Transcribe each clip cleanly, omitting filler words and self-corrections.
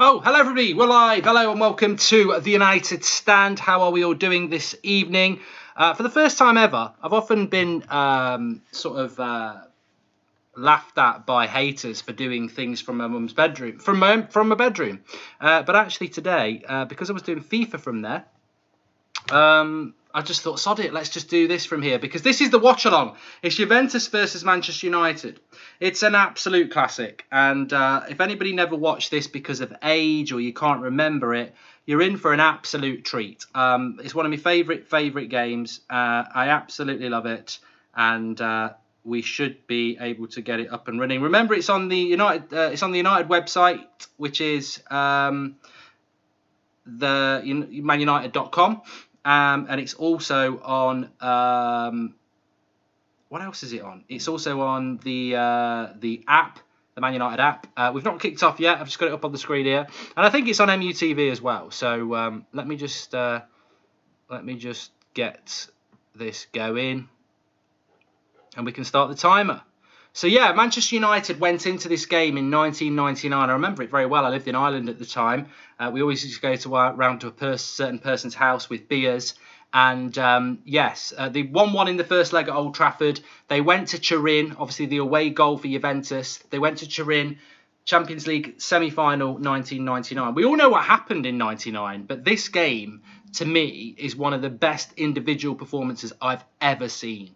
Oh, hello everybody, we're live. Hello and welcome to the United Stand. How are we all doing this evening? For the first time ever, I've often been laughed at by haters for doing things from my mum's bedroom, from my bedroom. But actually today, because I was doing FIFA from there, I just thought, sod it, let's just do this from here, because this is the watch along. It's Juventus versus Manchester United. It's an absolute classic, and if anybody never watched this because of age or you can't remember it, you're in for an absolute treat. It's one of my favourite games. I absolutely love it, and we should be able to get it up and running. Remember, it's on the United website, which is the manunited.com. And it's also on what else is it on? It's also on the app, the Man United app. We've not kicked off yet. I've just got it up on the screen here, and I think it's on MUTV as well. So let me just get this going, and we can start the timer. So yeah, Manchester United went into this game in 1999. I remember it very well. I lived in Ireland at the time. We always used to go round to a certain person's house with beers. And yes, they 1-1 in the first leg at Old Trafford. They went to Turin, obviously the away goal for Juventus. They went to Turin, Champions League semi-final 1999. We all know what happened in 99, but this game, to me, is one of the best individual performances I've ever seen.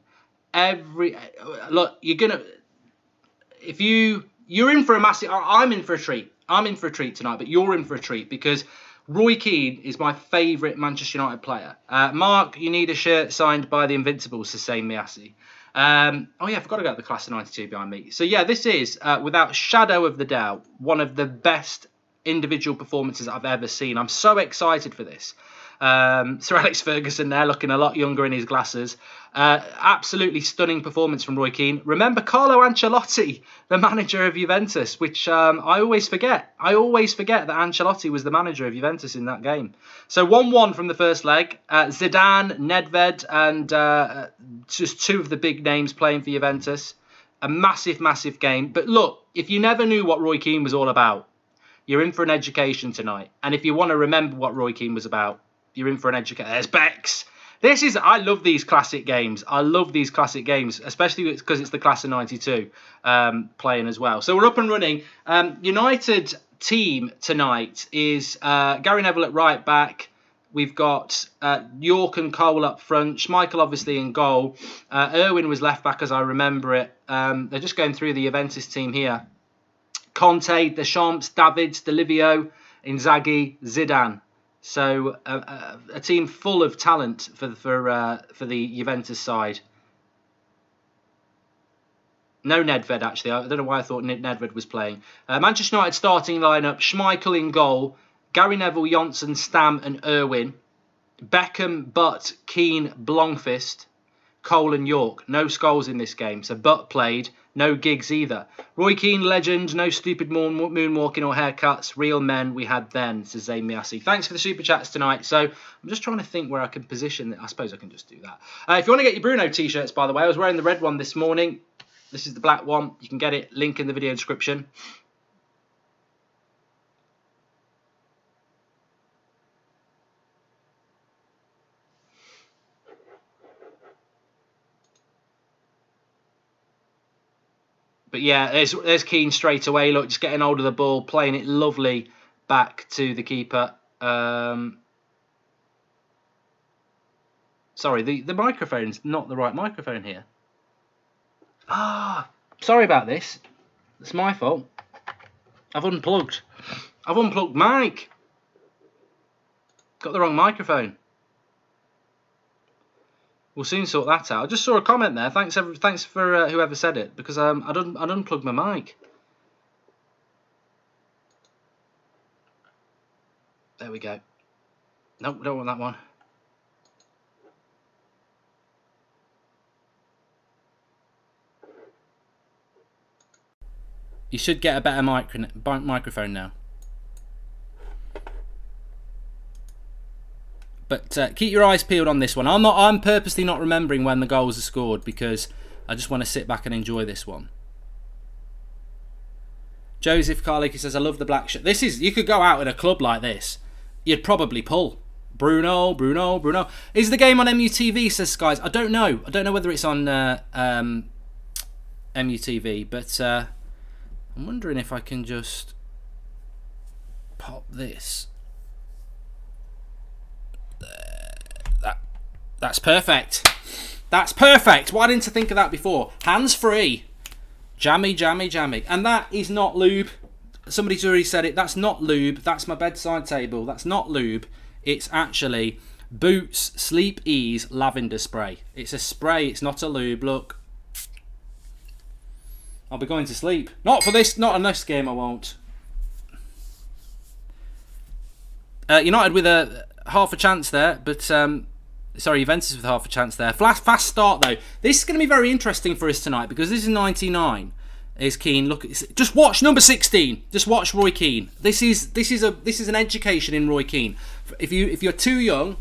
Look, if you're in for a massive, I'm in for a treat. I'm in for a treat tonight, but you're in for a treat because Roy Keane is my favourite Manchester United player. Mark, you need a shirt signed by the Invincibles, to say Miassi. Oh yeah, I forgot about the class of 92 behind me. So yeah, this is, without shadow of the doubt, one of the best individual performances I've ever seen. I'm so excited for this. Sir Alex Ferguson there, looking a lot younger in his glasses. Absolutely stunning performance from Roy Keane. Remember Carlo Ancelotti, the manager of Juventus, which I always forget. I always forget that Ancelotti was the manager of Juventus in that game. So 1-1 from the first leg. Zidane, Nedved, and just two of the big names playing for Juventus. A massive, massive game. But look, if you never knew what Roy Keane was all about, you're in for an education tonight. And if you want to remember what Roy Keane was about, you're in for an education. There's Bex. I love these classic games. I love these classic games, especially because it's the class of 92 playing as well. So we're up and running. United team tonight is Gary Neville at right back. We've got York and Cole up front. Schmeichel obviously in goal. Irwin was left back as I remember it. They're just going through the Juventus team here. Conte, Deschamps, Davids, Delivio, Inzaghi, Zidane. So a team full of talent for the Juventus side. No Nedved, actually. I don't know why I thought Nedved was playing. Manchester United starting lineup. Schmeichel in goal. Gary Neville, Johnson, Stam and Irwin. Beckham, Butt, Keane, Blomqvist, Cole and York. No Scholes in this game. So Butt played. No Giggs either. Roy Keane, legend. No stupid moonwalking or haircuts. Real men we had then, says Zayn Miassi. Thanks for the super chats tonight. So I'm just trying to think where I can position it. I suppose I can just do that. If you want to get your Bruno t-shirts, by the way, I was wearing the red one this morning. This is the black one. You can get it. Link in the video description. But yeah, there's Keane straight away. Look, just getting hold of the ball, playing it lovely back to the keeper. Sorry, the microphone's not the right microphone here. Sorry about this. It's my fault. I've unplugged Mike. Got the wrong microphone. We'll soon sort that out. I just saw a comment there. Thanks for whoever said it, because I'd unplugged my mic. There we go. Nope, don't want that one. You should get a better microphone now. But keep your eyes peeled on this one. I'm purposely not remembering when the goals are scored because I just want to sit back and enjoy this one. Joseph Carlick says, I love the black shirt. This is, you could go out in a club like this, you'd probably pull. Bruno. Is the game on MUTV, says Skies? I don't know. I don't know whether it's on MUTV, but I'm wondering if I can just pop this. That's perfect. That's perfect. Why didn't I think of that before? Hands free. Jammy. And that is not lube. Somebody's already said it. That's not lube. That's my bedside table. That's not lube. It's actually Boots Sleep Ease lavender spray. It's a spray. It's not a lube. Look. I'll be going to sleep. Not for this. Not on this game, I won't. United with a half a chance there, but sorry, Juventus with half a chance there. Fast start though. This is going to be very interesting for us tonight because this is 99. Is Keane? Look, just watch number 16. Just watch Roy Keane. This is an education in Roy Keane. If you're too young,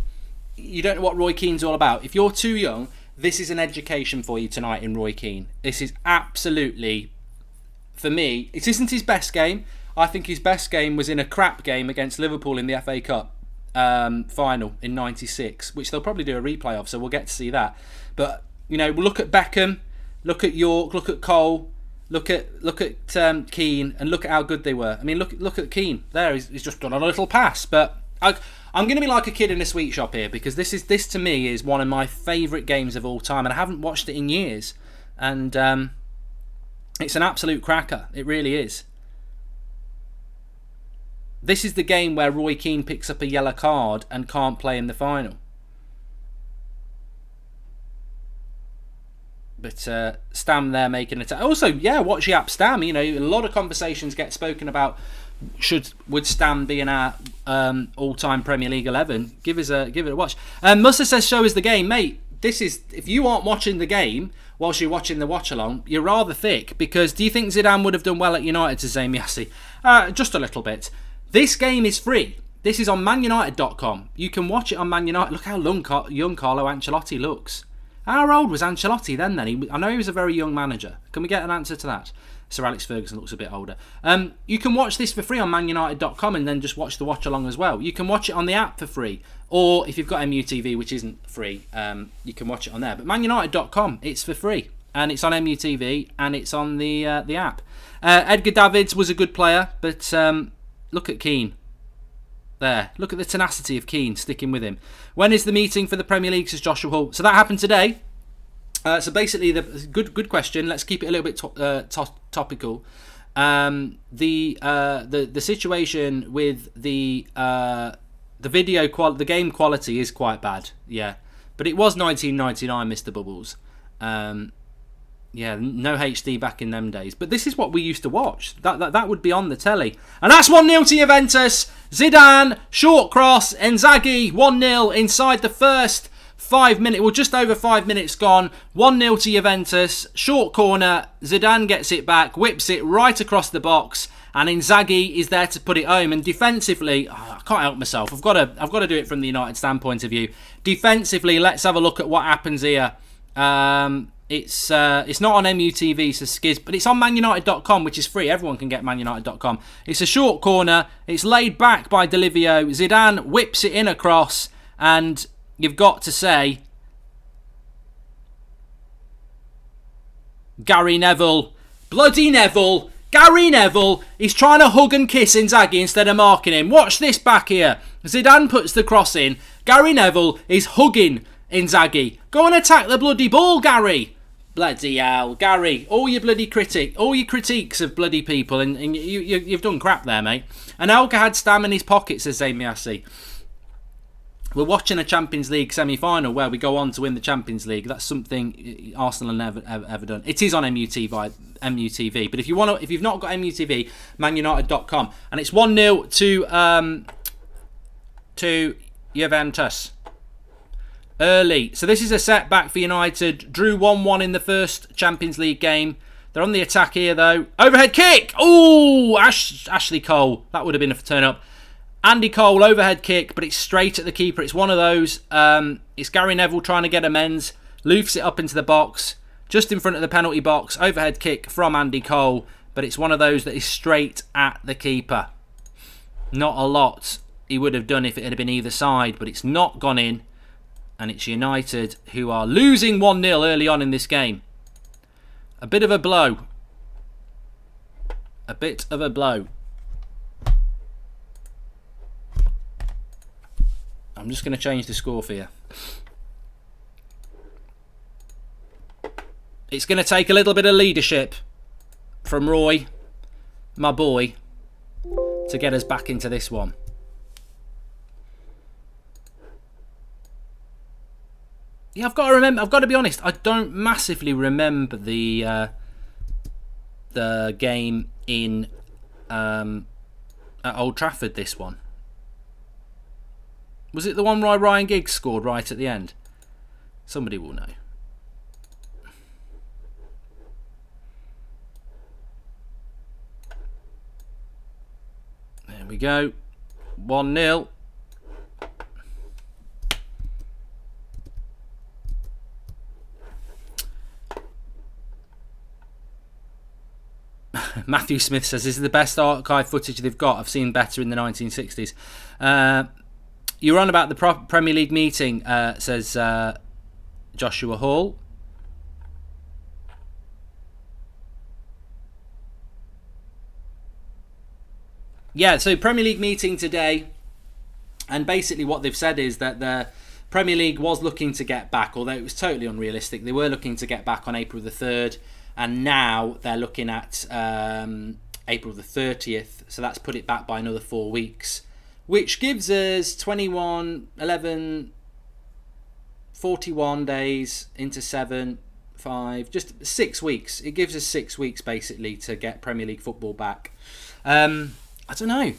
you don't know what Roy Keane's all about. If you're too young, this is an education for you tonight in Roy Keane. This is absolutely, for me, it isn't his best game. I think his best game was in a crap game against Liverpool in the FA Cup final in '96, which they'll probably do a replay of, so we'll get to see that. But look at Beckham, look at York, look at Cole, look at Keane, and look at how good they were. I mean, look at Keane. There, he's just done a little pass. But I'm going to be like a kid in a sweet shop here because this to me is one of my favourite games of all time, and I haven't watched it in years. And it's an absolute cracker. It really is. This is the game where Roy Keane picks up a yellow card and can't play in the final. But Stam there making an attack. Also, yeah, watch Yap Stam. A lot of conversations get spoken about. Would Stam be in our all-time Premier League 11? Give it a watch. Musa says, show us the game, mate. This is, if you aren't watching the game whilst you're watching the watch along, you're rather thick. Because do you think Zidane would have done well at United, to Zayn Yassi? Just a little bit. This game is free. This is on manunited.com. You can watch it on Man United. Look how young Carlo Ancelotti looks. How old was Ancelotti then? I know he was a very young manager. Can we get an answer to that? Sir Alex Ferguson looks a bit older. You can watch this for free on manunited.com and then just watch the watch along as well. You can watch it on the app for free. Or if you've got MUTV, which isn't free, you can watch it on there. But manunited.com, it's for free. And it's on MUTV and it's on the app. Edgar Davids was a good player, but look at Keane. There. Look at the tenacity of Keane sticking with him. When is the meeting for the Premier League, says Joshua Hall? So that happened today. So basically, the good question. Let's keep it a little bit topical. The situation with the video the game quality is quite bad. Yeah, but it was 1999, Mr. Bubbles. Yeah, no HD back in them days. But this is what we used to watch. That would be on the telly. And that's 1-0 to Juventus. Zidane, short cross, Inzaghi, 1-0 inside the first 5 minutes. Well, just over 5 minutes gone. 1-0 to Juventus. Short corner. Zidane gets it back, whips it right across the box. And Inzaghi is there to put it home. And defensively, I can't help myself. I've got to do it from the United standpoint of view. Defensively, let's have a look at what happens here. It's not on MUTV, so Skiz, but it's on manunited.com, which is free. Everyone can get manunited.com. It's a short corner. It's laid back by Delivio. Zidane whips it in across, and you've got to say, Gary Neville, bloody Neville, Gary Neville, he's trying to hug and kiss Inzaghi instead of marking him. Watch this back here. Zidane puts the cross in. Gary Neville is hugging Inzaghi. Go and attack the bloody ball, Gary. Bloody hell, Gary. All your critiques of bloody people, and you've done crap there, mate. And Elka had Stam in his pocket, says Zayn Yassi. We're watching a Champions League semi-final where we go on to win the Champions League. That's something Arsenal have never ever done. It is on MUTV, but if you've not got MUTV, manunited.com, and it's 1-0 to Juventus. Early. So this is a setback for United. Drew 1-1 in the first Champions League game. They're on the attack here, though. Overhead kick! Ooh! Ashley Cole. That would have been a turn up. Andy Cole, overhead kick, but it's straight at the keeper. It's one of those. It's Gary Neville trying to get amends. Loofs it up into the box. Just in front of the penalty box. Overhead kick from Andy Cole. but it's one of those that is straight at the keeper. Not a lot he would have done if it had been either side, but it's not gone in, and it's United who are losing 1-0 early on in this game. A bit of a blow. A bit of a blow. I'm just going to change the score for you. It's going to take a little bit of leadership from Roy, my boy, to get us back into this one. Yeah, I've got to be honest, I don't massively remember the game in at Old Trafford, this one. Was it the one where Ryan Giggs scored right at the end? Somebody will know. There we go. 1-0. Matthew Smith says, this is the best archive footage they've got. I've seen better in the 1960s. You were on about the Premier League meeting, says Joshua Hall. Yeah, so Premier League meeting today, and basically what they've said is that the Premier League was looking to get back, although it was totally unrealistic. They were looking to get back on April the 3rd, and now they're looking at April the 30th, so that's put it back by another 4 weeks, which gives us 21, 11, 41 days into 7, 5, just 6 weeks. It gives us 6 weeks, basically, to get Premier League football back. I don't know.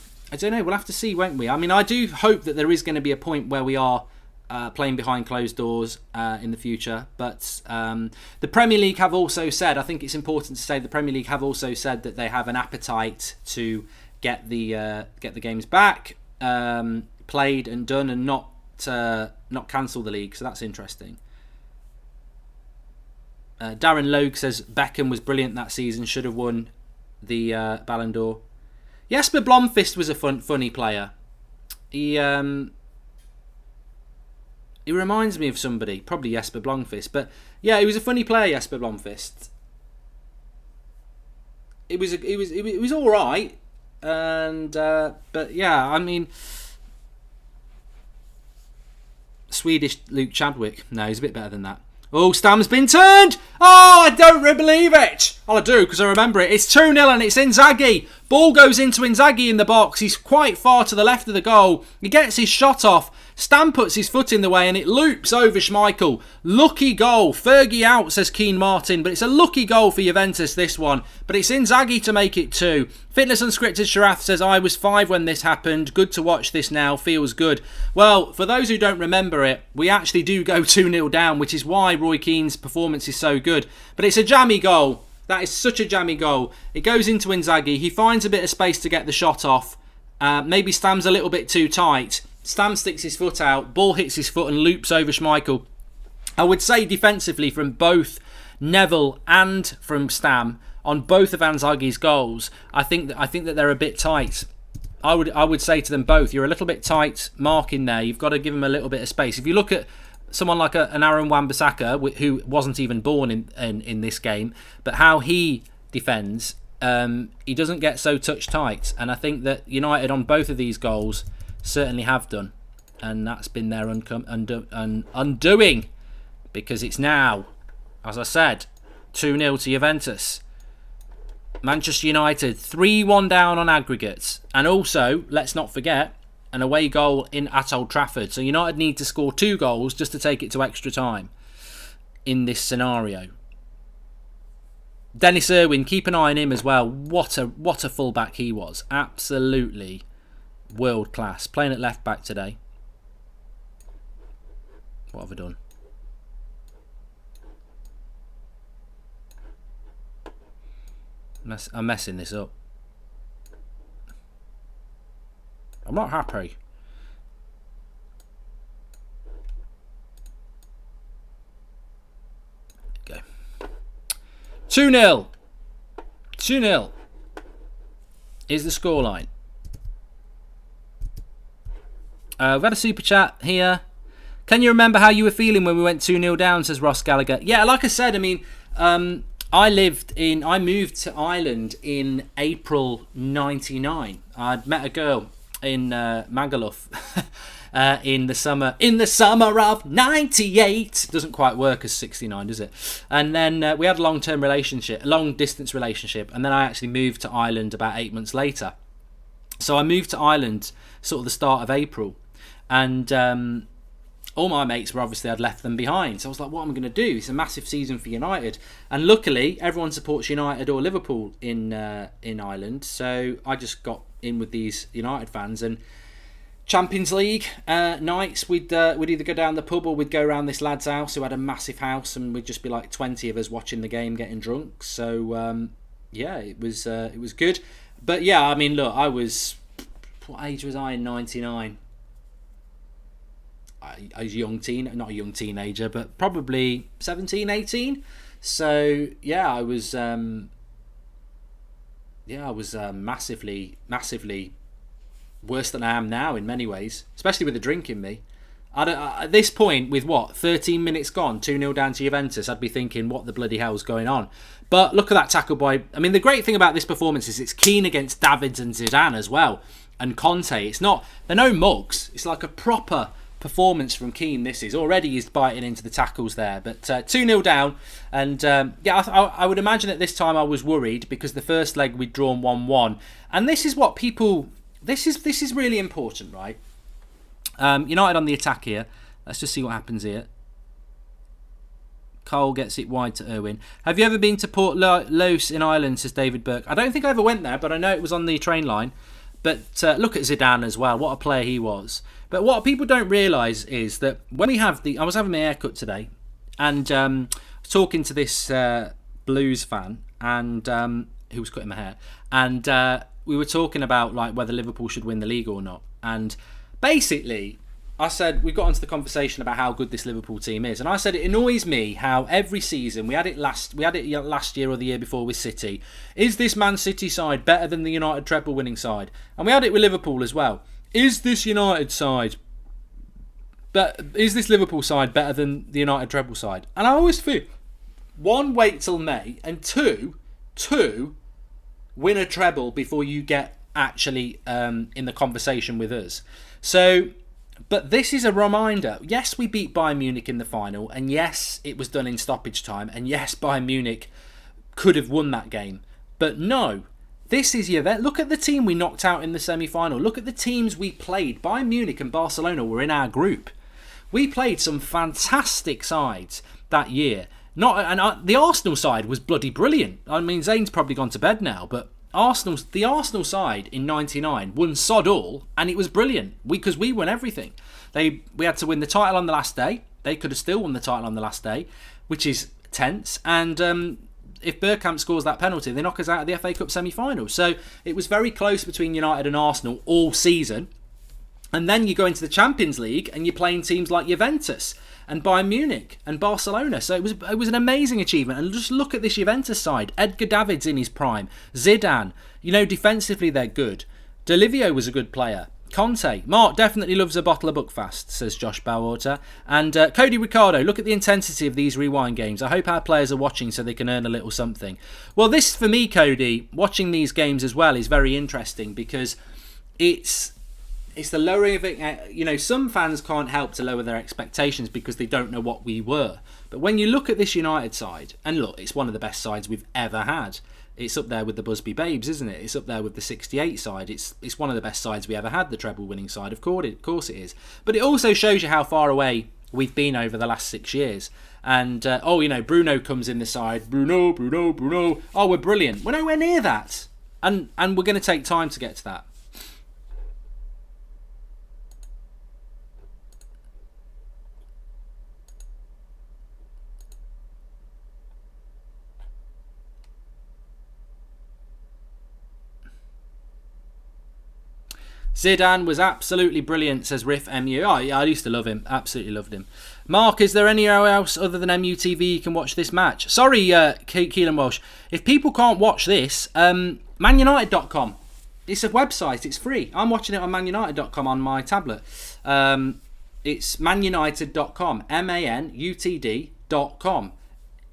We'll have to see, won't we? I mean, I do hope that there is going to be a point where we are playing behind closed doors in the future. But the Premier League have also said, I think it's important to say, the Premier League have also said that they have an appetite to get the games back, played and done, and not cancel the league. So that's interesting. Darren Logue says Beckham was brilliant that season, should have won the Ballon d'Or. Jesper Blomqvist was a funny player. He reminds me of somebody, probably Jesper Blomqvist, but yeah, he was a funny player, Jesper Blomqvist. It was all right, and but yeah, I mean, Swedish Luke Chadwick. No, he's a bit better than that. Oh, Stam's been turned! Oh, I don't believe it! Well, I do, because I remember it. It's 2-0 and it's Inzaghi. Ball goes into Inzaghi in the box. He's quite far to the left of the goal. He gets his shot off. Stam puts his foot in the way and it loops over Schmeichel. Lucky goal. Fergie out, says Keane Martin. But it's a lucky goal for Juventus, this one. But it's Inzaghi to make it 2. Fitness Unscripted Sharath says, I was 5 when this happened. Good to watch this now. Feels good. Well, for those who don't remember it, we actually do go 2-0 down, which is why Roy Keane's performance is so good. But it's a jammy goal. That is such a jammy goal. It goes into Inzaghi. He finds a bit of space to get the shot off. Maybe Stam's a little bit too tight. Stam sticks his foot out. Ball hits his foot and loops over Schmeichel. I would say defensively from both Neville and from Stam on both of Inzaghi's goals, I think that they're a bit tight. I would say to them both, you're a little bit tight marking there. You've got to give him a little bit of space. If you look at someone like an Aaron Wan-Bissaka, who wasn't even born in this game, but how he defends, he doesn't get so touch tight. And I think that United on both of these goals certainly have done, and that's been their undoing, because it's now, as I said, 2-0 to Juventus. Manchester United 3-1 down on aggregates, and also, let's not forget, an away goal at Old Trafford. So United need to score 2 goals just to take it to extra time in this scenario. Dennis Irwin, keep an eye on him as well. What a fullback he was. Absolutely world class. Playing at left back today. What have I done? I'm messing this up. I'm not happy. Go. 2-0. 2-0. is the scoreline. We've had a super chat here. Can you remember how you were feeling when we went 2-0 down, says Ross Gallagher. Yeah, like I said, I mean, I moved to Ireland in April 99. I'd met a girl in Magaluf in the summer of 98. Doesn't quite work as 69, does it? And then we had a long distance relationship, and then I actually moved to Ireland about 8 months later. So I moved to Ireland sort of the start of April, and all my mates were obviously, I'd left them behind. So I was like, what am I going to do? It's a massive season for United. And luckily, everyone supports United or Liverpool in Ireland. So I just got in with these United fans. And Champions League nights, we'd either go down the pub or we'd go around this lad's house who had a massive house, and we'd just be like 20 of us watching the game, getting drunk. So, yeah, it was good. But, yeah, I mean, look, what age was I in 99? I was not a young teenager, but probably 17, 18. So yeah, I was massively worse than I am now in many ways, especially with the drink in me. At this point, with 13 minutes gone, 2-0 down to Juventus, I'd be thinking, what the bloody hell's going on? But look at that tackle by... I mean, the great thing about this performance is it's Keane against Davids and Zidane as well, and Conte. They're no mugs. It's like a proper performance from Keane. This is already, he's biting into the tackles there, but 2-0 down, and I would imagine at this time I was worried because the first leg we'd drawn 1-1, and this is what people, this is really important, right? United on the attack here. Let's just see what happens here. Cole gets it wide to Irwin. Have you ever been to Port Los in Ireland, says David Burke. I don't think I ever went there, but I know it was on the train line. But look at Zidane as well. What a player he was. But what people don't realise is that when we have I was having my hair cut today, and talking to this Blues fan, and who was cutting my hair, and we were talking about like whether Liverpool should win the league or not. And basically, I said, we got into the conversation about how good this Liverpool team is, and I said it annoys me how every season we had it last year or the year before with City. Is this Man City side better than the United treble winning side? And we had it with Liverpool as well. Is this United side? But is this Liverpool side better than the United treble side? And I always feel, one, wait till May, and two, win a treble before you get actually in the conversation with us. So. But this is a reminder. Yes, we beat Bayern Munich in the final, and yes, it was done in stoppage time, and yes, Bayern Munich could have won that game. But no, this is Juventus. Look at the team we knocked out in the semi-final. Look at the teams we played. Bayern Munich and Barcelona were in our group. We played some fantastic sides that year. The Arsenal side was bloody brilliant. I mean, Zane's probably gone to bed now, but the Arsenal side in 99 won sod all, and it was brilliant because we won everything. We had to win the title on the last day. They could have still won the title on the last day, which is tense. And if Bergkamp scores that penalty, they knock us out of the FA Cup semi-final. So it was very close between United and Arsenal all season. And then you go into the Champions League and you're playing teams like Juventus and Bayern Munich and Barcelona. So it was an amazing achievement. And just look at this Juventus side. Edgar Davids in his prime. Zidane. Defensively they're good. D'Olivio was a good player. Conte. Mark definitely loves a bottle of Buckfast, says Josh Bowater. And Cody Ricardo, look at the intensity of these rewind games. I hope our players are watching so they can earn a little something. Well, this, for me, Cody, watching these games as well is very interesting because it's the lowering of it. Some fans can't help to lower their expectations because they don't know what we were. But when you look at this United side, and look, it's one of the best sides we've ever had. It's up there with the Busby Babes, isn't it? It's up there with the 68 side. It's one of the best sides we ever had, the treble-winning side. Of course it is. But it also shows you how far away we've been over the last 6 years. And, Bruno comes in the side. Bruno. Oh, we're brilliant. We're nowhere near that. And we're going to take time to get to that. Zidane was absolutely brilliant, says Riff MU. Oh, yeah, I used to love him. Absolutely loved him. Mark, is there anywhere else other than MUTV you can watch this match? Sorry, Keelan Walsh. If people can't watch this, manunited.com. It's a website. It's free. I'm watching it on manunited.com on my tablet. It's manunited.com. MANUTD.com.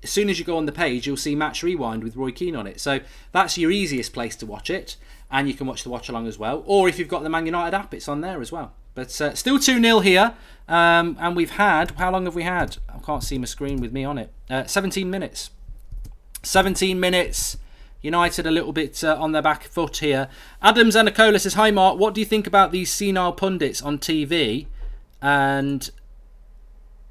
As soon as you go on the page, you'll see Match Rewind with Roy Keane on it. So that's your easiest place to watch it. And you can watch the watch along as well. Or if you've got the Man United app, it's on there as well. But still 2-0 here. And we've had... How long have we had? I can't see my screen with me on it. 17 minutes. 17 minutes. United a little bit on their back foot here. Adams Anacola says, "Hi Mark, what do you think about these senile pundits on TV and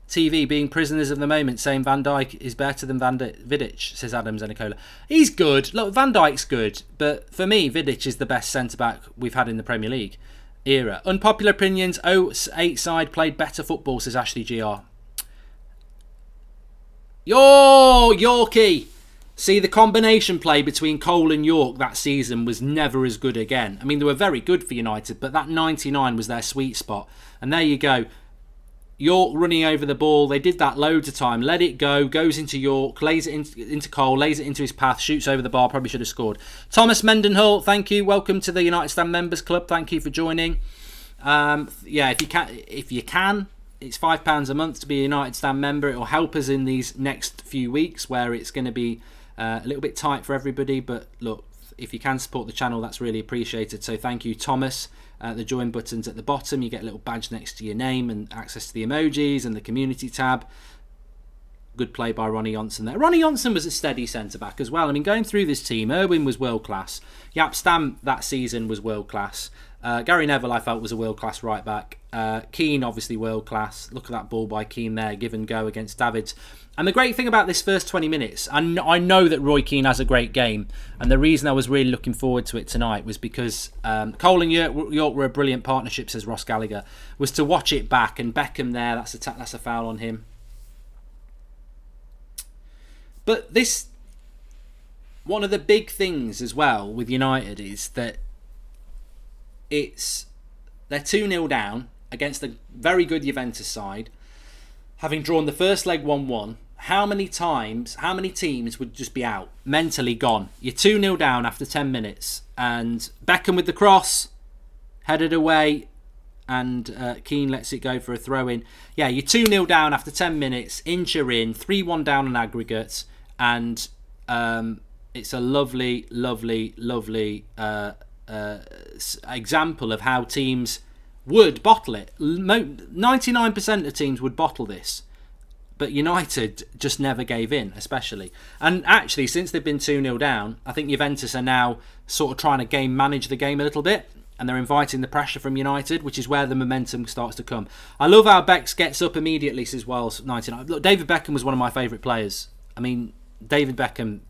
TV being prisoners of the moment, saying Van Dijk is better than Vidic?" says Adams Anacola. He's good. Look, Van Dijk's good, but for me, Vidic is the best centre-back we've had in the Premier League era. Unpopular opinions, 08 side played better football, says Ashley GR. Yorkie! See, the combination play between Cole and York that season was never as good again. I mean, they were very good for United, but that 99 was their sweet spot. And there you go. York running over the ball. They did that loads of time. Let it go. Goes into York. Lays it into Cole. Lays it into his path. Shoots over the bar. Probably should have scored. Thomas Mendenhall, thank you. Welcome to the United Stand Members Club. Thank you for joining. Yeah, if you can, it's £5 a month to be a United Stand member. It will help us in these next few weeks where it's going to be a little bit tight for everybody. But look, if you can support the channel, that's really appreciated. So thank you, Thomas. The join button's at the bottom. You get a little badge next to your name and access to the emojis and the community tab. Good play by Ronnie Johnson there. Ronnie Johnson was a steady centre-back as well. I mean, going through this team, Irwin was world-class. Jaap Stam that season was world-class. Gary Neville, I felt, was a world-class right-back. Keane, obviously world-class. Look at that ball by Keane there, give and go against Davids. And the great thing about this first 20 minutes, and I know that Roy Keane has a great game, and the reason I was really looking forward to it tonight was because Cole and York were a brilliant partnership, says Ross Gallagher, was to watch it back, and Beckham there, that's a foul on him. But this, one of the big things as well with United is that they're 2-0 down against a very good Juventus side, having drawn the first leg 1-1. How many teams would just be out, mentally gone? You're 2-0 down after 10 minutes, and Beckham with the cross, headed away, and Keane lets it go for a throw-in. Yeah, you're 2-0 down after 10 minutes, inch are in, 3-1 down on aggregate, and it's a lovely, lovely, lovely example of how teams would bottle it. 99% of teams would bottle this, but United just never gave in, especially. And actually, since they've been 2-0 down, I think Juventus are now sort of trying to manage the game a little bit, and they're inviting the pressure from United, which is where the momentum starts to come. I love how Bex gets up immediately, says Wells 99. Look, David Beckham was one of my favourite players. I mean, David Beckham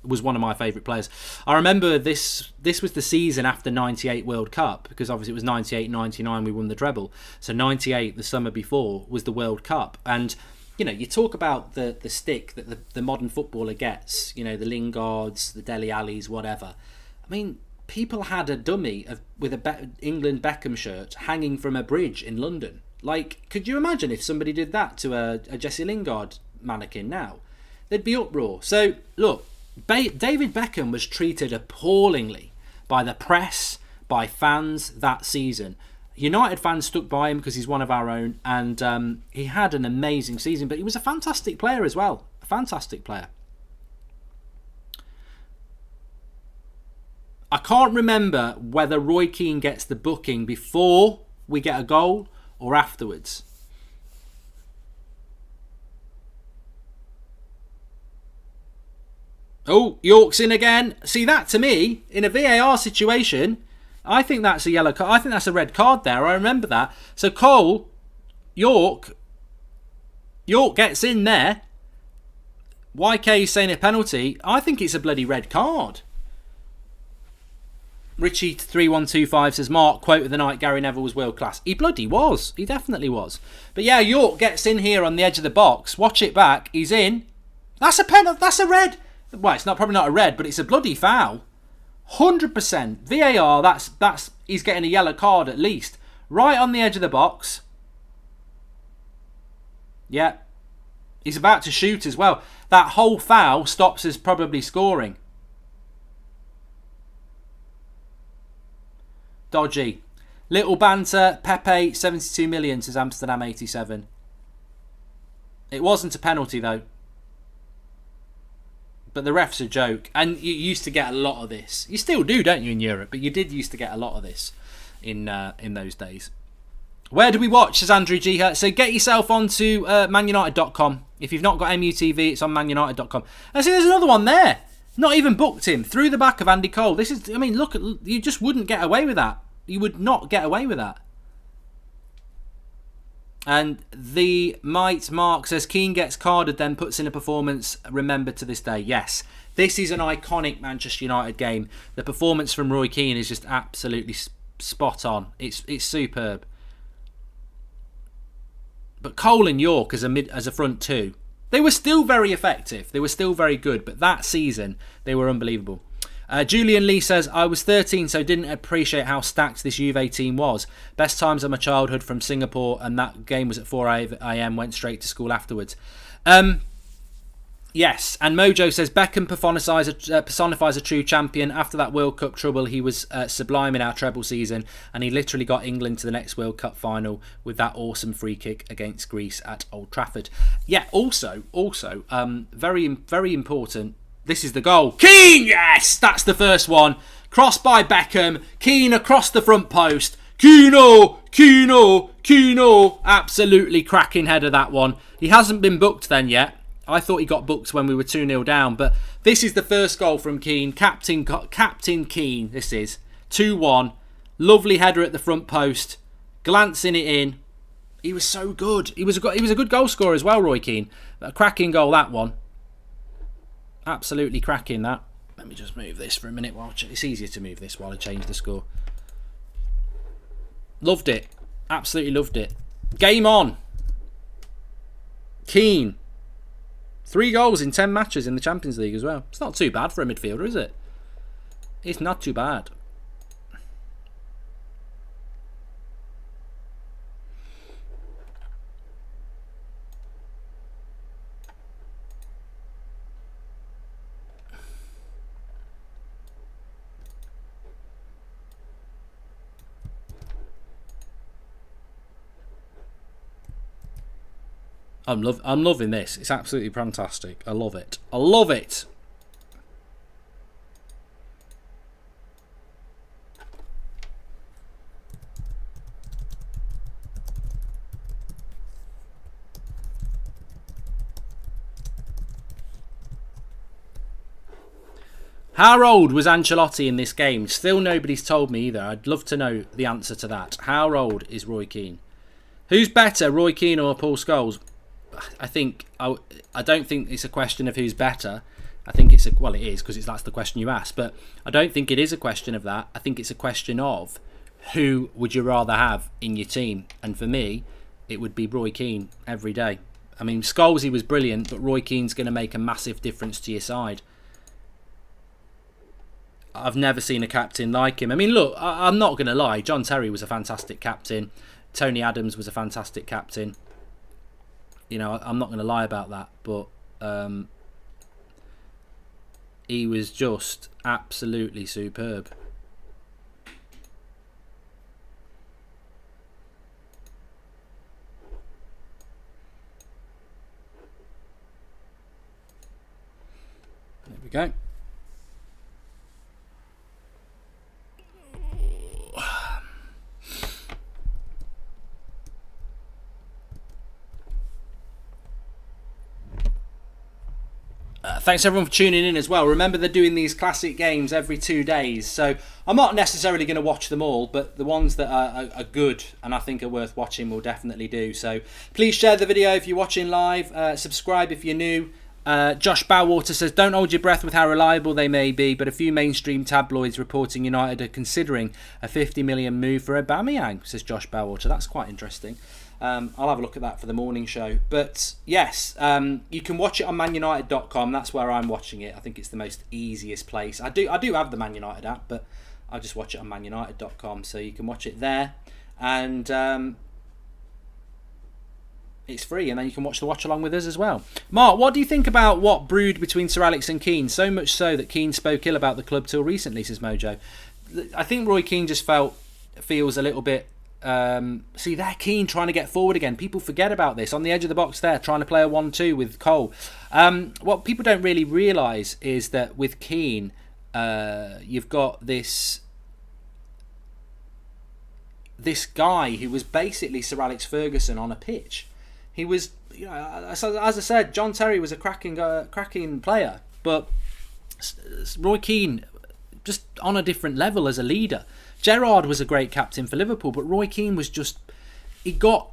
was one of my favourite players. I remember this was the season after 98 World Cup, because obviously it was 98-99 we won the treble. So 98, the summer before, was the World Cup. And, you know, you talk about the stick that the modern footballer gets, you know, the Lingards, the Dele Allis, whatever. I mean, people had a dummy with a England Beckham shirt hanging from a bridge in London. Like, could you imagine if somebody did that to a Jesse Lingard mannequin now? There'd be uproar. So, look, David Beckham was treated appallingly by the press, by fans that season. United fans stuck by him because he's one of our own, and he had an amazing season, but he was a fantastic player as well. A fantastic player. I can't remember whether Roy Keane gets the booking before we get a goal or afterwards. Oh, York's in again. See, that to me, in a VAR situation, I think that's a yellow card. I think that's a red card there. I remember that. So Cole, York gets in there. YK is saying a penalty. I think it's a bloody red card. Richie3125 says, Mark, quote of the night, Gary Neville was world class. He bloody was. He definitely was. But yeah, York gets in here on the edge of the box. Watch it back. He's in. That's a penalty. That's a red. Well, it's probably not a red, but it's a bloody foul. 100%. VAR, that's he's getting a yellow card at least. Right on the edge of the box. Yeah. He's about to shoot as well. That whole foul stops us probably scoring. dodgy. Little banter. Pepe, 72 million, says Amsterdam 87. It wasn't a penalty, though. But the ref's a joke. And you used to get a lot of this. You still do, don't you, in Europe? But you did used to get a lot of this in those days. Where do we watch, says Andrew G. So get yourself onto manunited.com. If you've not got MUTV, it's on manunited.com. And see, there's another one there. Not even booked him. Through the back of Andy Cole. This is, I mean, look, you just wouldn't get away with that. You would not get away with that. And the Might Mark says Keane gets carded, then puts in a performance remembered to this day. Yes, this is an iconic Manchester United game. The performance from Roy Keane is just absolutely spot on. It's superb. But Cole and York as a front two, they were still very effective. They were still very good. But that season, they were unbelievable. Julian Lee says, I was 13, so didn't appreciate how stacked this Juve team was. Best times of my childhood from Singapore, and that game was at 4 a.m, went straight to school afterwards. Yes, and Mojo says, Beckham personifies a true champion. After that World Cup trouble, he was sublime in our treble season, and he literally got England to the next World Cup final with that awesome free kick against Greece at Old Trafford. Yeah, also, very, very important. This is the goal. Keane, yes! That's the first one. Crossed by Beckham. Keane across the front post. Keano! Absolutely cracking header, that one. He hasn't been booked then yet. I thought he got booked when we were 2-0 down. But this is the first goal from Keane. Captain Keane, this is. 2-1. Lovely header at the front post. Glancing it in. He was so good. He was a good goal scorer as well, Roy Keane. A cracking goal, that one. Absolutely cracking, that. Let me just move this for a minute. It's easier to move this while I change the score. Loved it. Absolutely loved it. Game on. Keane. 3 goals in 10 matches in the Champions League as well. It's not too bad for a midfielder, is it? It's not too bad. I'm loving this. It's absolutely fantastic. I love it. I love it. How old was Ancelotti in this game? Still nobody's told me either. I'd love to know the answer to that. How old is Roy Keane? Who's better, Roy Keane or Paul Scholes? I don't think it's a question of who's better. I think it is because that's the question you asked. But I don't think it is a question of that. I think it's a question of who would you rather have in your team. And for me, it would be Roy Keane every day. I mean, Scholes, was brilliant, but Roy Keane's going to make a massive difference to your side. I've never seen a captain like him. I mean, look, I'm not going to lie. John Terry was a fantastic captain. Tony Adams was a fantastic captain. You know, I'm not going to lie about that, but he was just absolutely superb. There we go. Thanks everyone for tuning in as well. Remember, they're doing these classic games every 2 days, so I'm not necessarily going to watch them all, but the ones that are good and I think are worth watching will definitely do. So please share the video if you're watching live, subscribe if you're new. Josh Bowater says, don't hold your breath with how reliable they may be, but a few mainstream tabloids reporting United are considering a 50 million move for Aubameyang, says Josh Bowater. That's quite interesting. I'll have a look at that for the morning show. But yes, you can watch it on manunited.com. That's where I'm watching it. I think it's the most easiest place. I do have the Man United app, but I just watch it on manunited.com. So you can watch it there. And it's free, and then you can watch the watch along with us as well. Mark, what do you think about what brewed between Sir Alex and Keane? So much so that Keane spoke ill about the club till recently, says Mojo. I think Roy Keane just felt feels a little bit... see, they're Keane trying to get forward again. People forget about this. On the edge of the box there, trying to play a 1-2 with Cole. What people don't really realise is that with Keane, you've got this guy who was basically Sir Alex Ferguson on a pitch. He was, as I said, John Terry was a cracking player, but Roy Keane just on a different level as a leader. Gerrard was a great captain for Liverpool, but Roy Keane was just... He got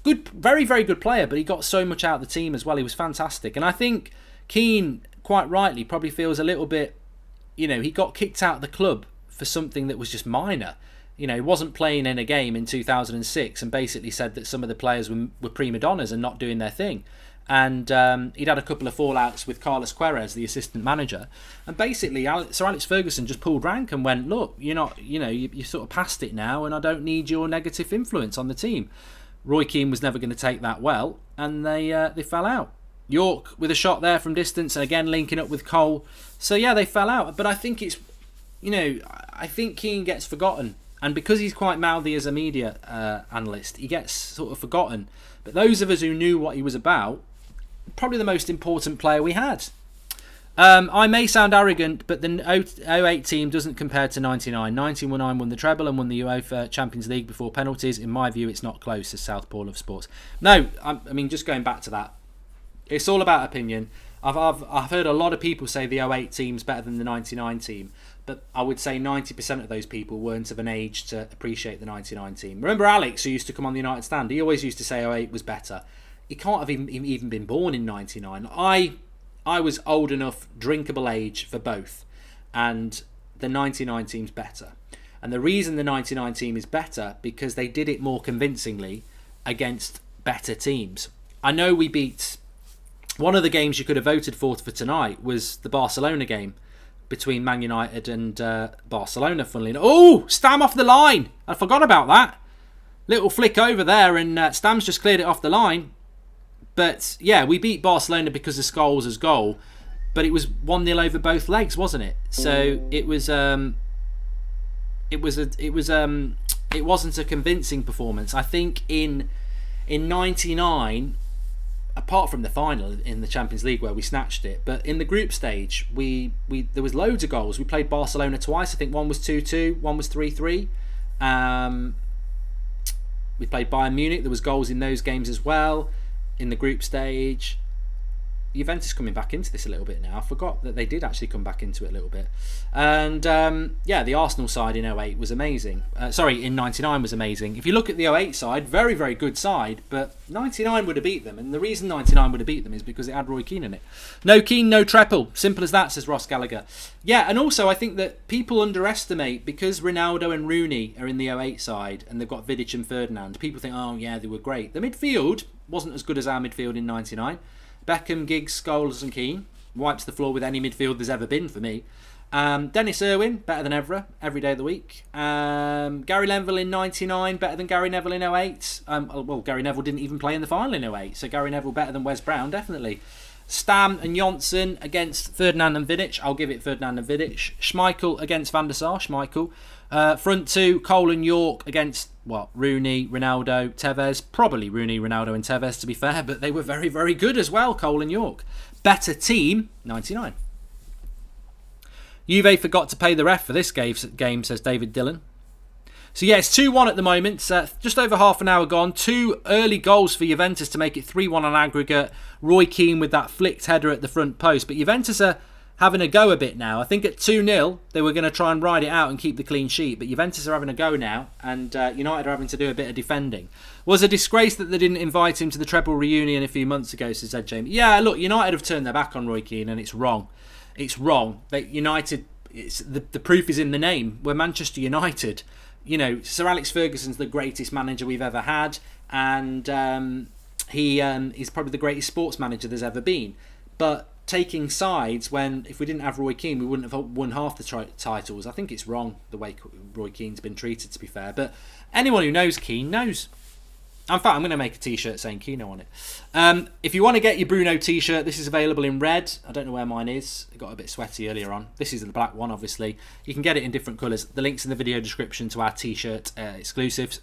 good, very, very good player, but he got so much out of the team as well. He was fantastic. And I think Keane, quite rightly, probably feels a little bit... he got kicked out of the club for something that was just minor. He wasn't playing in a game in 2006 and basically said that some of the players were prima donnas and not doing their thing. And he'd had a couple of fallouts with Carlos Queiroz, the assistant manager. And basically, Sir Alex Ferguson just pulled rank and went, look, you're not, you're sort of past it now, and I don't need your negative influence on the team. Roy Keane was never going to take that well, and they fell out. York with a shot there from distance, and again linking up with Cole. So yeah, they fell out. But I think it's, I think Keane gets forgotten. And because he's quite mouthy as a media analyst, he gets sort of forgotten. But those of us who knew what he was about, probably the most important player we had. I may sound arrogant, but the 08 team doesn't compare to 99. 1919 won the treble and won the UEFA Champions League before penalties. In my view, it's not close, says South Paul of Sports. No, I mean, just going back to that, it's all about opinion. I've heard a lot of people say the 08 team's better than the 99 team, but I would say 90% of those people weren't of an age to appreciate the 99 team. Remember Alex, who used to come on the United Stand? He always used to say 08 was better. He can't have even been born in 99. I was old enough, drinkable age for both, and the 99 team's better. And the reason the 99 team is better, because they did it more convincingly against better teams. I know we beat... One of the games you could have voted for tonight was the Barcelona game between Man United and Barcelona, funnily enough. Oh, Stam off the line! I forgot about that. Little flick over there, and Stam's just cleared it off the line. But yeah, we beat Barcelona because of Scholes' goal, but it was 1-0 over both legs, wasn't it? So it wasn't a convincing performance. I think in 99, apart from the final in the Champions League where we snatched it, but in the group stage, we there was loads of goals. We played Barcelona twice. I think one was 2-2, one was 3-3. We played Bayern Munich. There was goals in those games as well. In the group stage, Juventus coming back into this a little bit now. I forgot that they did actually come back into it a little bit. And the Arsenal side in 08 was amazing. In 99 was amazing. If you look at the 08 side, very, very good side, but 99 would have beat them. And the reason 99 would have beat them is because it had Roy Keane in it. No Keane, no treble. Simple as that, says Ross Gallagher. Yeah, and also I think that people underestimate, because Ronaldo and Rooney are in the 08 side and they've got Vidic and Ferdinand, people think, oh yeah, they were great. The midfield wasn't as good as our midfield in 99. Beckham, Giggs, Scholes and Keane wipes the floor with any midfield there's ever been for me. Dennis Irwin, better than ever, every day of the week. Gary Neville in 99, better than Gary Neville in 08. Gary Neville didn't even play in the final in 08, so Gary Neville better than Wes Brown, definitely. Stam and Johnson against Ferdinand and Vidic. I'll give it Ferdinand and Vidic. Schmeichel against Van der Sar. Schmeichel. Front two, Cole and York against, Rooney, Ronaldo, Tevez. Probably Rooney, Ronaldo and Tevez, to be fair, but they were very, very good as well, Cole and York. Better team, 99. Juve forgot to pay the ref for this game, says David Dillon. So yeah, it's 2-1 at the moment. Just over half an hour gone. 2 early goals for Juventus to make it 3-1 on aggregate. Roy Keane with that flicked header at the front post. But Juventus are having a go a bit now. I think at 2-0, they were going to try and ride it out and keep the clean sheet. But Juventus are having a go now, and United are having to do a bit of defending. Was a disgrace that they didn't invite him to the treble reunion a few months ago, says Ed James. Yeah, look, United have turned their back on Roy Keane, and it's wrong. It's wrong. United, the proof is in the name. We're Manchester United. Sir Alex Ferguson's the greatest manager we've ever had, and he's probably the greatest sports manager there's ever been. But taking sides when, if we didn't have Roy Keane, we wouldn't have won half the titles. I think it's wrong the way Roy Keane's been treated, to be fair. But anyone who knows Keane knows. In fact, I'm going to make a t-shirt saying Kino on it. If you want to get your Bruno t-shirt, this is available in red. I don't know where mine is. It got a bit sweaty earlier on. This is the black one, obviously. You can get it in different colours. The link's in the video description to our t-shirt exclusives.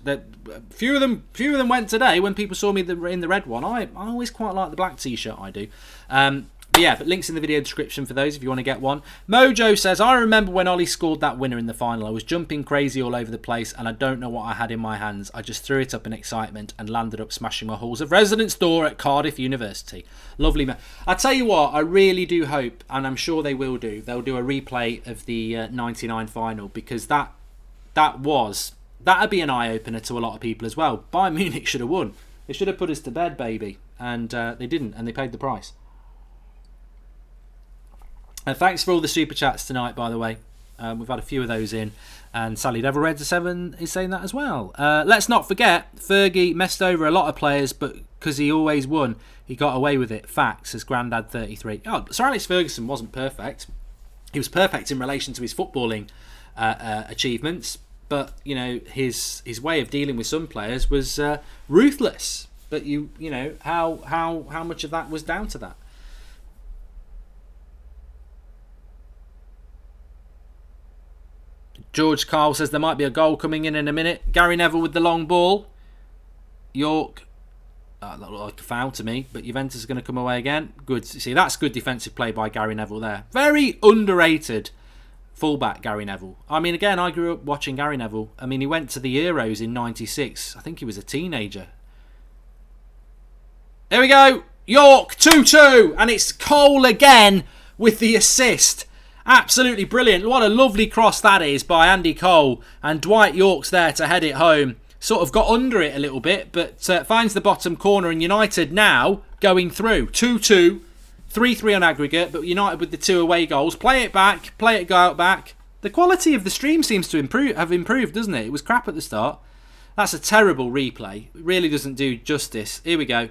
Few of them went today when people saw me in the red one. I always quite like the black t-shirt, I do. But links in the video description for those if you want to get one. Mojo says, I remember when Ollie scored that winner in the final. I was jumping crazy all over the place and I don't know what I had in my hands. I just threw it up in excitement and landed up smashing my halls of residence door at Cardiff University. Lovely man. I tell you what, I really do hope, and I'm sure they will do, they'll do a replay of the 99 final, because that'd be an eye-opener to a lot of people as well. Bayern Munich should have won. They should have put us to bed, baby. And they didn't, and they paid the price. Thanks for all the super chats tonight, by the way. We've had a few of those in. And Sally Devil Red 7 is saying that as well. Let's not forget, Fergie messed over a lot of players, but because he always won, he got away with it. Facts, as Grandad 33. Oh, Sir Alex Ferguson wasn't perfect. He was perfect in relation to his footballing achievements, but you know his way of dealing with some players was ruthless. But you know how much of that was down to that. George Carl says there might be a goal coming in a minute. Gary Neville with the long ball. York. That looked like a foul to me, but Juventus is going to come away again. Good. See, that's good defensive play by Gary Neville there. Very underrated fullback, Gary Neville. I mean, again, I grew up watching Gary Neville. I mean, he went to the Euros in '96. I think he was a teenager. There we go. York 2-2, and it's Cole again with the assist. Absolutely brilliant. What a lovely cross that is by Andy Cole. And Dwight York's there to head it home. Sort of got under it a little bit, but finds the bottom corner. And United now going through. 2-2, 3-3 on aggregate, but United with the 2 away goals. Play it back, play it go out back. The quality of the stream seems to have improved, doesn't it? It was crap at the start. That's a terrible replay. It really doesn't do justice. Here we go.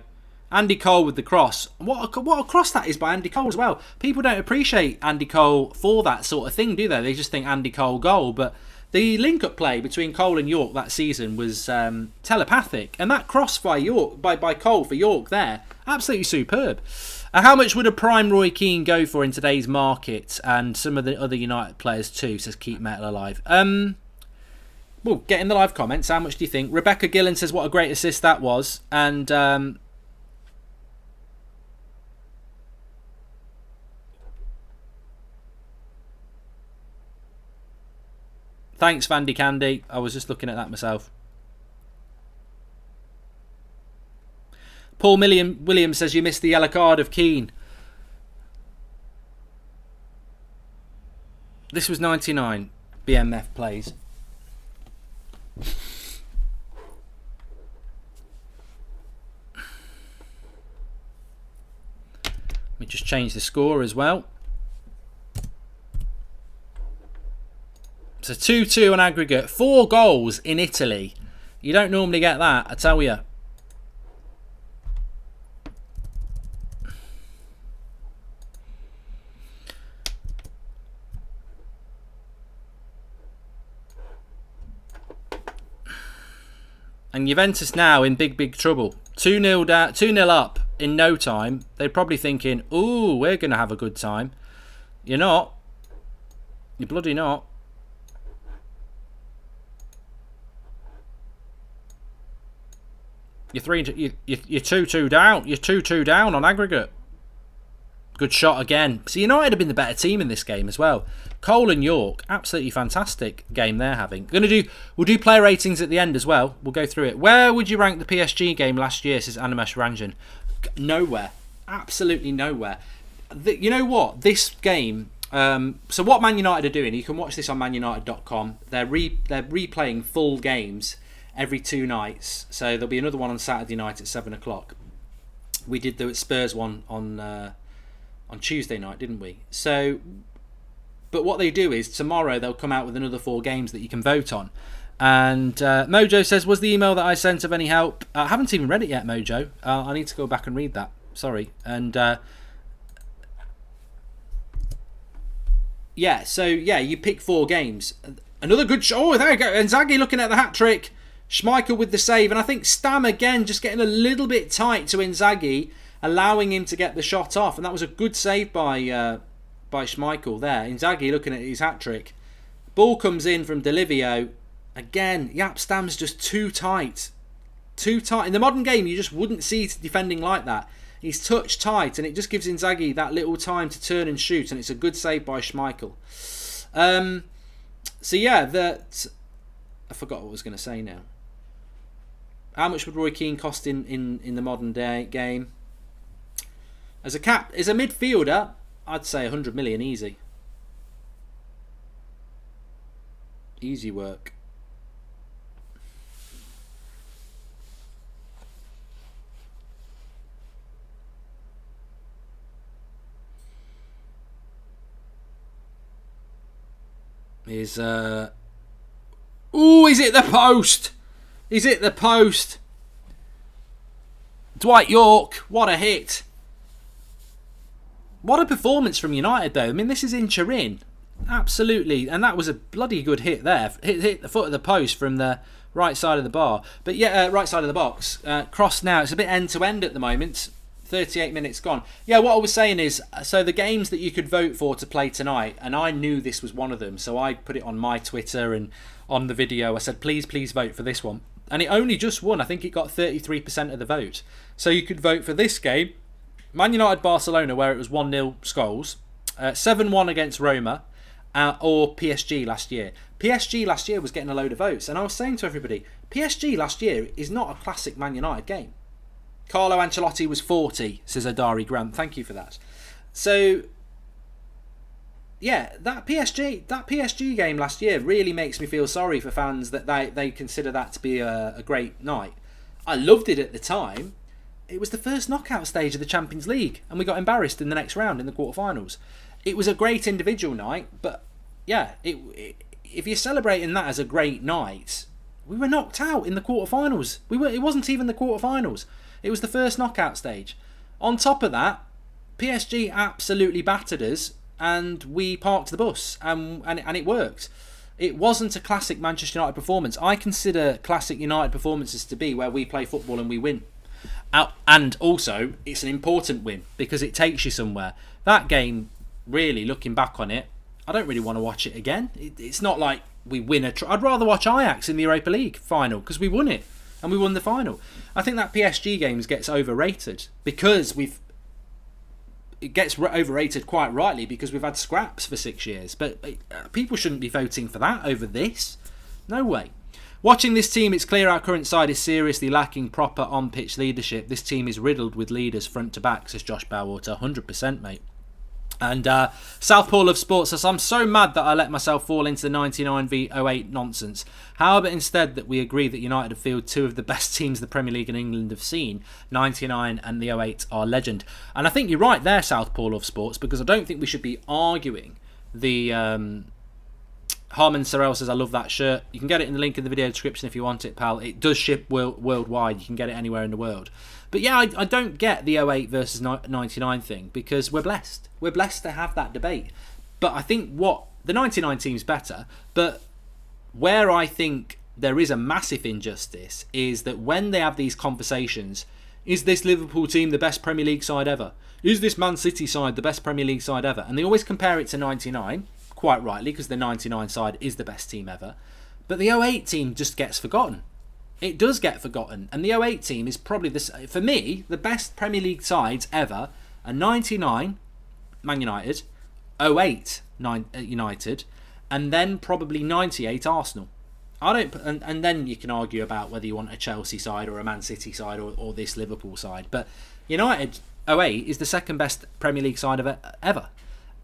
Andy Cole with the cross. What a cross that is by Andy Cole as well. People don't appreciate Andy Cole for that sort of thing, do they? They just think Andy Cole goal. But the link-up play between Cole and York that season was telepathic. And that cross by Cole for York there, absolutely superb. How much would a prime Roy Keane go for in today's market? And some of the other United players too, says Keep Metal Alive. Well, get in the live comments. How much do you think? Rebecca Gillen says what a great assist that was. And thanks, Vandy Candy. I was just looking at that myself. Paul Williams says you missed the yellow card of Keane. This was 99. BMF plays. Let me just change the score as well. So 2-2 on aggregate. 4 goals in Italy. You don't normally get that, I tell you. And Juventus now in big trouble. 2-0 up in no time. They're probably thinking, ooh, we're going to have a good time. You're not. You're bloody not. You're 2-2 down. You're 2-2 down on aggregate. Good shot again. So United have been the better team in this game as well. Cole and York, absolutely fantastic game they're having. We'll do player ratings at the end as well. We'll go through it. Where would you rank the PSG game last year, says Animesh Ranjan? Nowhere. Absolutely nowhere. You know what? This game. So what Man United are doing, you can watch this on manunited.com. They're replaying full games every 2 nights. So there'll be another one on Saturday night at 7 o'clock. We did the Spurs one on Tuesday night, didn't we? So, but what they do is tomorrow they'll come out with another 4 games that you can vote on. And Mojo says, was the email that I sent of any help? I haven't even read it yet, Mojo. I need to go back and read that. Sorry. And you pick 4 games. Another good shot. Oh, there you go. Inzaghi looking at the hat trick. Schmeichel with the save, and I think Stam again just getting a little bit tight to Inzaghi, allowing him to get the shot off, and that was a good save by Schmeichel there. Inzaghi looking at his hat-trick. Ball comes in from Delivio. Again, Jaap Stam's just too tight. Too tight. In the modern game, you just wouldn't see defending like that. He's touch tight, and it just gives Inzaghi that little time to turn and shoot, and it's a good save by Schmeichel. So yeah, I forgot what I was going to say now. How much would Roy Keane cost in the modern day game? As a midfielder, I'd say 100 million easy. Easy work. Is it the post? Is it the post? Dwight York, what a hit. What a performance from United though. I mean, this is in Turin. Absolutely. And that was a bloody good hit there. Hit the foot of the post from the right side of the bar. But yeah, right side of the box. Cross now. It's a bit end to end at the moment. 38 minutes gone. Yeah, what I was saying is, so the games that you could vote for to play tonight, and I knew this was one of them, so I put it on my Twitter and on the video. I said, please vote for this one. And it only just won. I think it got 33% of the vote. So you could vote for this game, Man United-Barcelona, where it was 1-0 Scholes, 7-1 against Roma, or PSG last year. PSG last year was getting a load of votes, and I was saying to everybody, PSG last year is not a classic Man United game. Carlo Ancelotti was 40, says Adari Grant. Thank you for that. So, yeah, that PSG game last year really makes me feel sorry for fans that they consider that to be a great night. I loved it at the time. It was the first knockout stage of the Champions League, and we got embarrassed in the next round in the quarterfinals. It was a great individual night, but yeah, if you're celebrating that as a great night, we were knocked out in the quarterfinals. It wasn't even the quarterfinals. It was the first knockout stage. On top of that, PSG absolutely battered us, and we parked the bus, and it worked. It wasn't a classic Manchester United performance. I consider classic United performances to be where we play football and we win. And also, it's an important win because it takes you somewhere. That game, really, looking back on it, I don't really want to watch it again. It's not like we win I'd rather watch Ajax in the Europa League final because we won it. And we won the final. I think that PSG games gets overrated because it gets overrated quite rightly because we've had scraps for 6 years. But people shouldn't be voting for that over this. No way. Watching this team, it's clear our current side is seriously lacking proper on-pitch leadership. This team is riddled with leaders front to back, says Josh Bowerwater. 100%, mate. And Southpaw Love Sports says, I'm so mad that I let myself fall into the 99 v 08 nonsense. How about instead that we agree that United have fielded two of the best teams the Premier League and England have seen? 99 and the 08 are legend. And I think you're right there, Southpaw Love Sports, because I don't think we should be arguing the... Harmon Sorrell says, I love that shirt. You can get it in the link in the video description if you want it, pal. It does ship worldwide. You can get it anywhere in the world. But yeah, I don't get the 08 versus 99 thing because we're blessed. We're blessed to have that debate. But I think the 99 team's better. But where I think there is a massive injustice is that when they have these conversations, is this Liverpool team the best Premier League side ever? Is this Man City side the best Premier League side ever? And they always compare it to 99, quite rightly, because the 99 side is the best team ever. But the 08 team just gets forgotten. It does get forgotten. And the 08 team is probably, for me, the best Premier League sides ever are 99, Man United, 08, United, and then probably 98, Arsenal. And then you can argue about whether you want a Chelsea side or a Man City side or this Liverpool side. But United 08 is the second best Premier League side ever.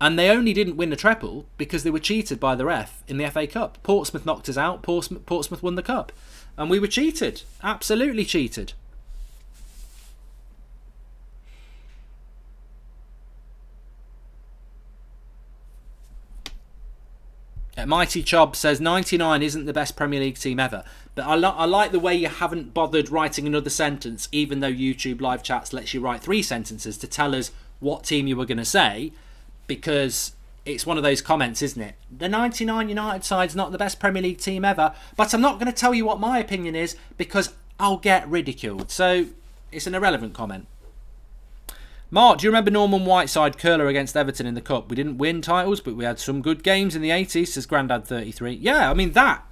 And they only didn't win the treble because they were cheated by the ref in the FA Cup. Portsmouth knocked us out. Portsmouth won the cup. And we were cheated. Absolutely cheated. Mighty Chob says 99 isn't the best Premier League team ever. But I like the way you haven't bothered writing another sentence, even though YouTube live chats lets you write 3 sentences to tell us what team you were going to say. Because it's one of those comments, isn't it? The 99 United side's not the best Premier League team ever, but I'm not going to tell you what my opinion is because I'll get ridiculed. So it's an irrelevant comment. Mark, do you remember Norman Whiteside curler against Everton in the Cup? We didn't win titles, but we had some good games in the 80s, says Grandad 33. Yeah, I mean, that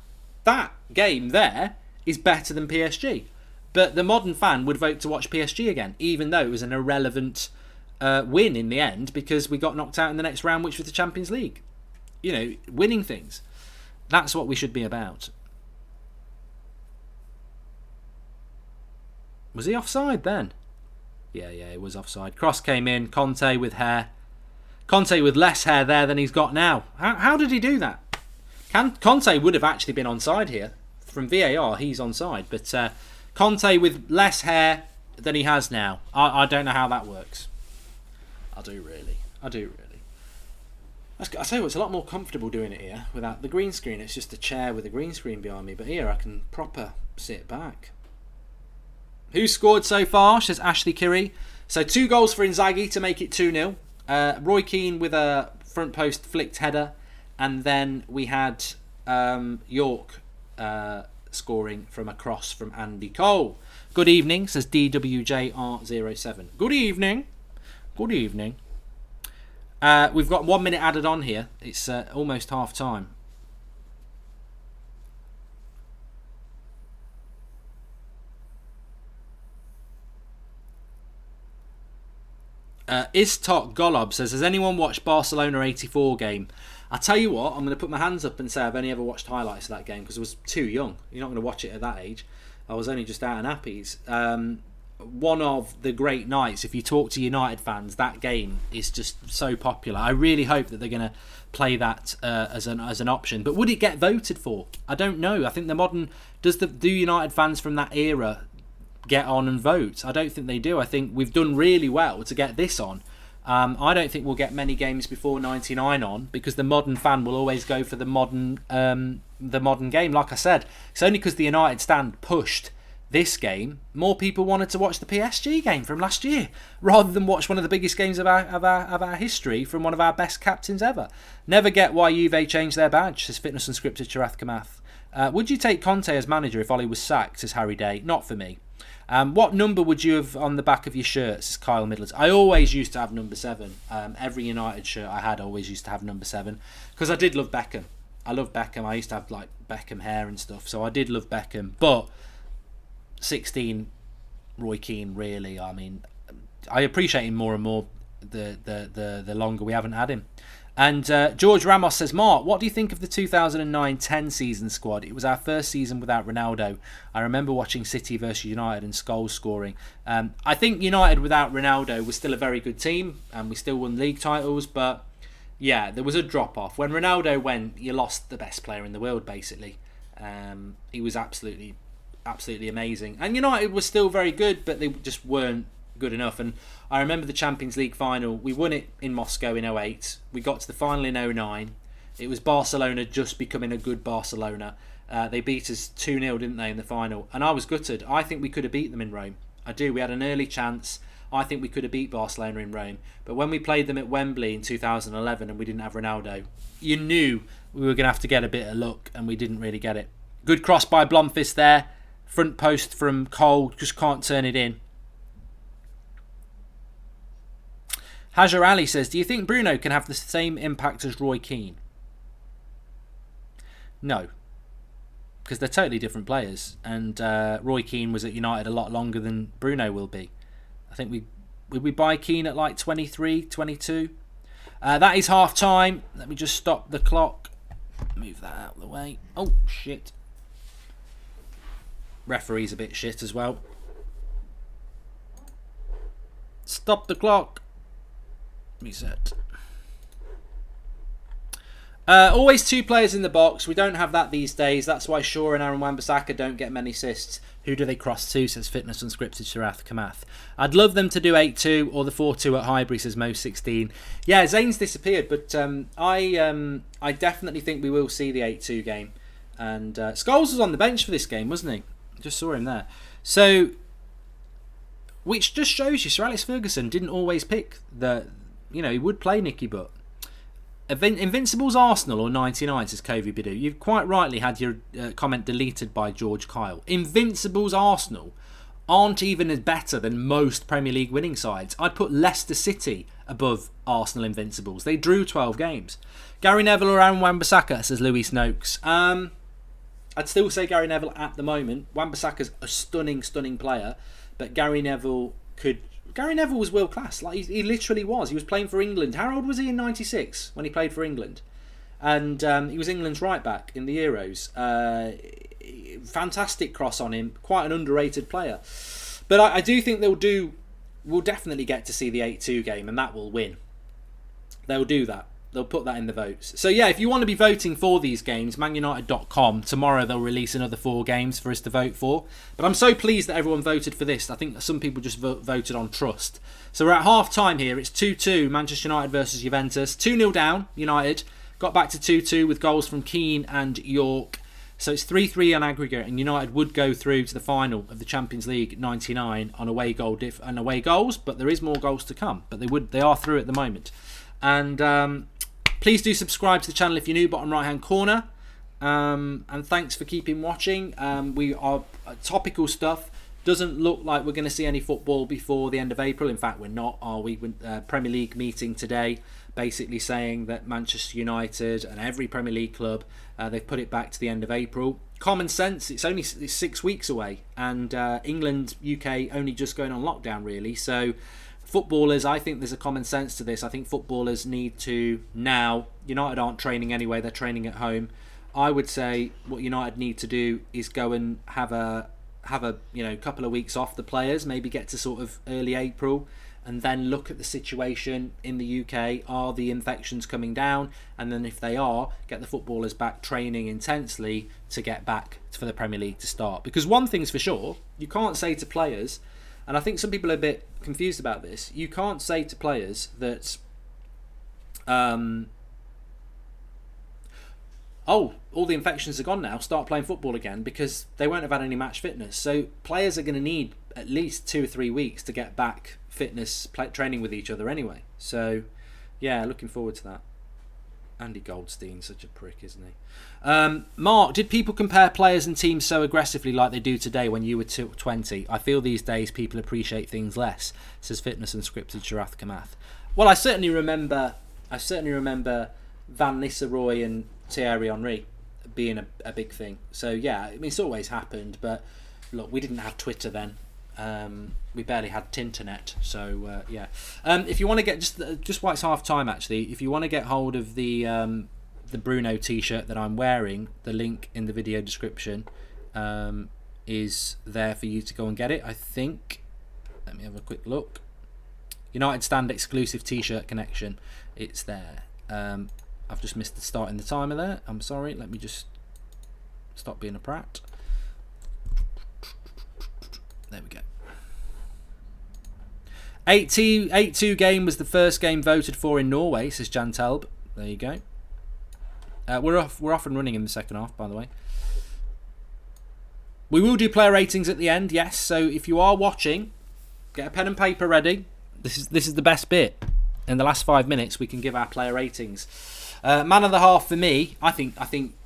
game there is better than PSG. But the modern fan would vote to watch PSG again, even though it was an irrelevant win in the end because we got knocked out in the next round, which was the Champions League. You know, winning things. That's what we should be about. Was he offside then? Yeah, it was offside. Cross came in. Conte with hair. Conte with less hair there than he's got now. How did he do that? Conte would have actually been onside here. From VAR, he's onside. But Conte with less hair than he has now. I don't know how that works. I do really. I tell you what, it's a lot more comfortable doing it here without the green screen. It's just a chair with a green screen behind me. But here I can proper sit back. Who scored so far, says Ashley Curry. So 2 goals for Inzaghi to make it 2-0. Roy Keane with a front post flicked header. And then we had York scoring from a cross from Andy Cole. Good evening, says DWJR07. Good evening. We've got 1 minute added on here. It's almost half time. Istok Golob says, has anyone watched Barcelona 84 game? I tell you what, I'm going to put my hands up and say I've only ever watched highlights of that game because I was too young. You're not going to watch it at that age. I was only just out of nappies. One of the great nights. If you talk to United fans, that game is just so popular. I really hope that they're going to play that as an option. But would it get voted for? I don't know. I think do United fans from that era get on and vote? I don't think they do. I think we've done really well to get this on. I don't think we'll get many games before 99 on because the modern fan will always go for the modern game. Like I said, it's only because the United stand pushed this game, more people wanted to watch the PSG game from last year rather than watch one of the biggest games of our history from one of our best captains ever. Never get why Juve changed their badge, says Fitness Unscripted Chirath Kamath. Would you take Conte as manager if Ollie was sacked, says Harry Day? Not for me. What number would you have on the back of your shirt, says Kyle Midlands? I always used to have number 7. Every United shirt I had always used to have number 7 because I did love Beckham. I love Beckham. I used to have like Beckham hair and stuff, so I did love Beckham. But 16, Roy Keane, really. I mean, I appreciate him more and more the longer we haven't had him. And George Ramos says, Mark, what do you think of the 2009-10 season squad? It was our first season without Ronaldo. I remember watching City versus United and Scholes scoring. I think United without Ronaldo was still a very good team and we still won league titles, but yeah, there was a drop-off. When Ronaldo went, you lost the best player in the world, basically. He was absolutely amazing. And United was still very good, but they just weren't good enough. And I remember the Champions League final. We won it in Moscow in 2008. We got to the final in 2009. It was Barcelona just becoming a good Barcelona. They beat us 2-0, didn't they, in the final? And I was gutted. I think we could have beat them in Rome. I do. We had an early chance. I think we could have beat Barcelona in Rome. But when we played them at Wembley in 2011 and we didn't have Ronaldo, you knew we were going to have to get a bit of luck, and we didn't really get it. Good cross by Blomqvist there. Front post from Cole. Just can't turn it in. Hajar Ali says, do you think Bruno can have the same impact as Roy Keane? No. Because they're totally different players. And Roy Keane was at United a lot longer than Bruno will be. I think we buy Keane at like 23, 22. That is half time. Let me just stop the clock. Move that out of the way. Oh, shit. Referee's a bit shit as well. Stop the clock. Reset. Always 2 players in the box. We don't have that these days. That's why Shaw and Aaron Wan-Bissaka don't get many assists. Who do they cross to, says Fitness Unscripted Sharath Kamath. I'd love them to do 8-2 or the 4-2 at Highbury, says Mo16. Yeah, Zane's disappeared, but I definitely think we will see the 8-2 game. And Scholes was on the bench for this game, wasn't he? Just saw him there. So, which just shows you Sir Alex Ferguson didn't always pick he would play Nicky Butt. Invincibles Arsenal or 99, says Covey Bidoo. You've quite rightly had your comment deleted by George Kyle. Invincibles Arsenal aren't even as better than most Premier League winning sides. I'd put Leicester City above Arsenal Invincibles. They drew 12 games. Gary Neville or Aaron Wan-Bissaka, says Luis Noakes. I'd still say Gary Neville at the moment. Wan-Bissaka's a stunning player, but Gary Neville was world class. Like he literally was. He was playing for England. How old was he in '96 when he played for England? And he was England's right back in the Euros. Fantastic cross on him. Quite an underrated player. But I do think we'll definitely get to see the 8-2 game, and that will win. They'll do that. They'll put that in the votes. So yeah, if you want to be voting for these games, manunited.com, tomorrow they'll release another 4 games for us to vote for. But I'm so pleased that everyone voted for this. I think some people just voted on trust. So we're at half time here. It's 2-2, Manchester United versus Juventus. 2-0 down, United. Got back to 2-2 with goals from Keane and York. So it's 3-3 on aggregate, and United would go through to the final of the Champions League '99 on away goals, but there is more goals to come. But they are through at the moment. And please do subscribe to the channel if you're new, bottom right hand corner. And thanks for keeping watching. We are topical stuff. Doesn't look like we're going to see any football before the end of April. In fact, we're not, are we? Premier League meeting today, basically saying that Manchester United and every Premier League club, they've put it back to the end of April. Common sense, it's only 6 weeks away, and England, UK only just going on lockdown really. So footballers, I think there's a common sense to this. I think footballers need to now. United aren't training anyway; they're training at home. I would say what United need to do is go and have a couple of weeks off the players, maybe get to sort of early April, and then look at the situation in the UK. Are the infections coming down? And then if they are, get the footballers back training intensely to get back for the Premier League to start. Because one thing's for sure, you can't say to players, and I think some people are a bit confused about this, you can't say to players that all the infections are gone now, start playing football again, because they won't have had any match fitness. So players are going to need at least 2 or 3 weeks to get back fitness training with each other anyway. So yeah, looking forward to that. Andy Goldstein's such a prick, isn't he? Mark, did people compare players and teams so aggressively like they do today when you were 20? I feel these days people appreciate things less, says Fitness and Scripted Sharath Kamath. Well, I certainly remember Van Nistelrooy and Thierry Henry being a big thing. So yeah, I mean, it's always happened, but look, we didn't have Twitter then. We barely had Tinternet. So yeah. If you want to get just while it's half time, actually, if you want to get hold of the Bruno t-shirt that I'm wearing, the link in the video description is there for you to go and get it. I think. Let me have a quick look. United Stand exclusive t-shirt connection. It's there. I've just missed the starting the timer there. I'm sorry. Let me just stop being a prat. There we go. 8-2 game was the first game voted for in Norway, says Jan Telb. There you go. We're off and running in the second half, by the way. We will do player ratings at the end, yes. So if you are watching, get a pen and paper ready. This is the best bit. In the last 5 minutes, we can give our player ratings. Man of the half for me, I think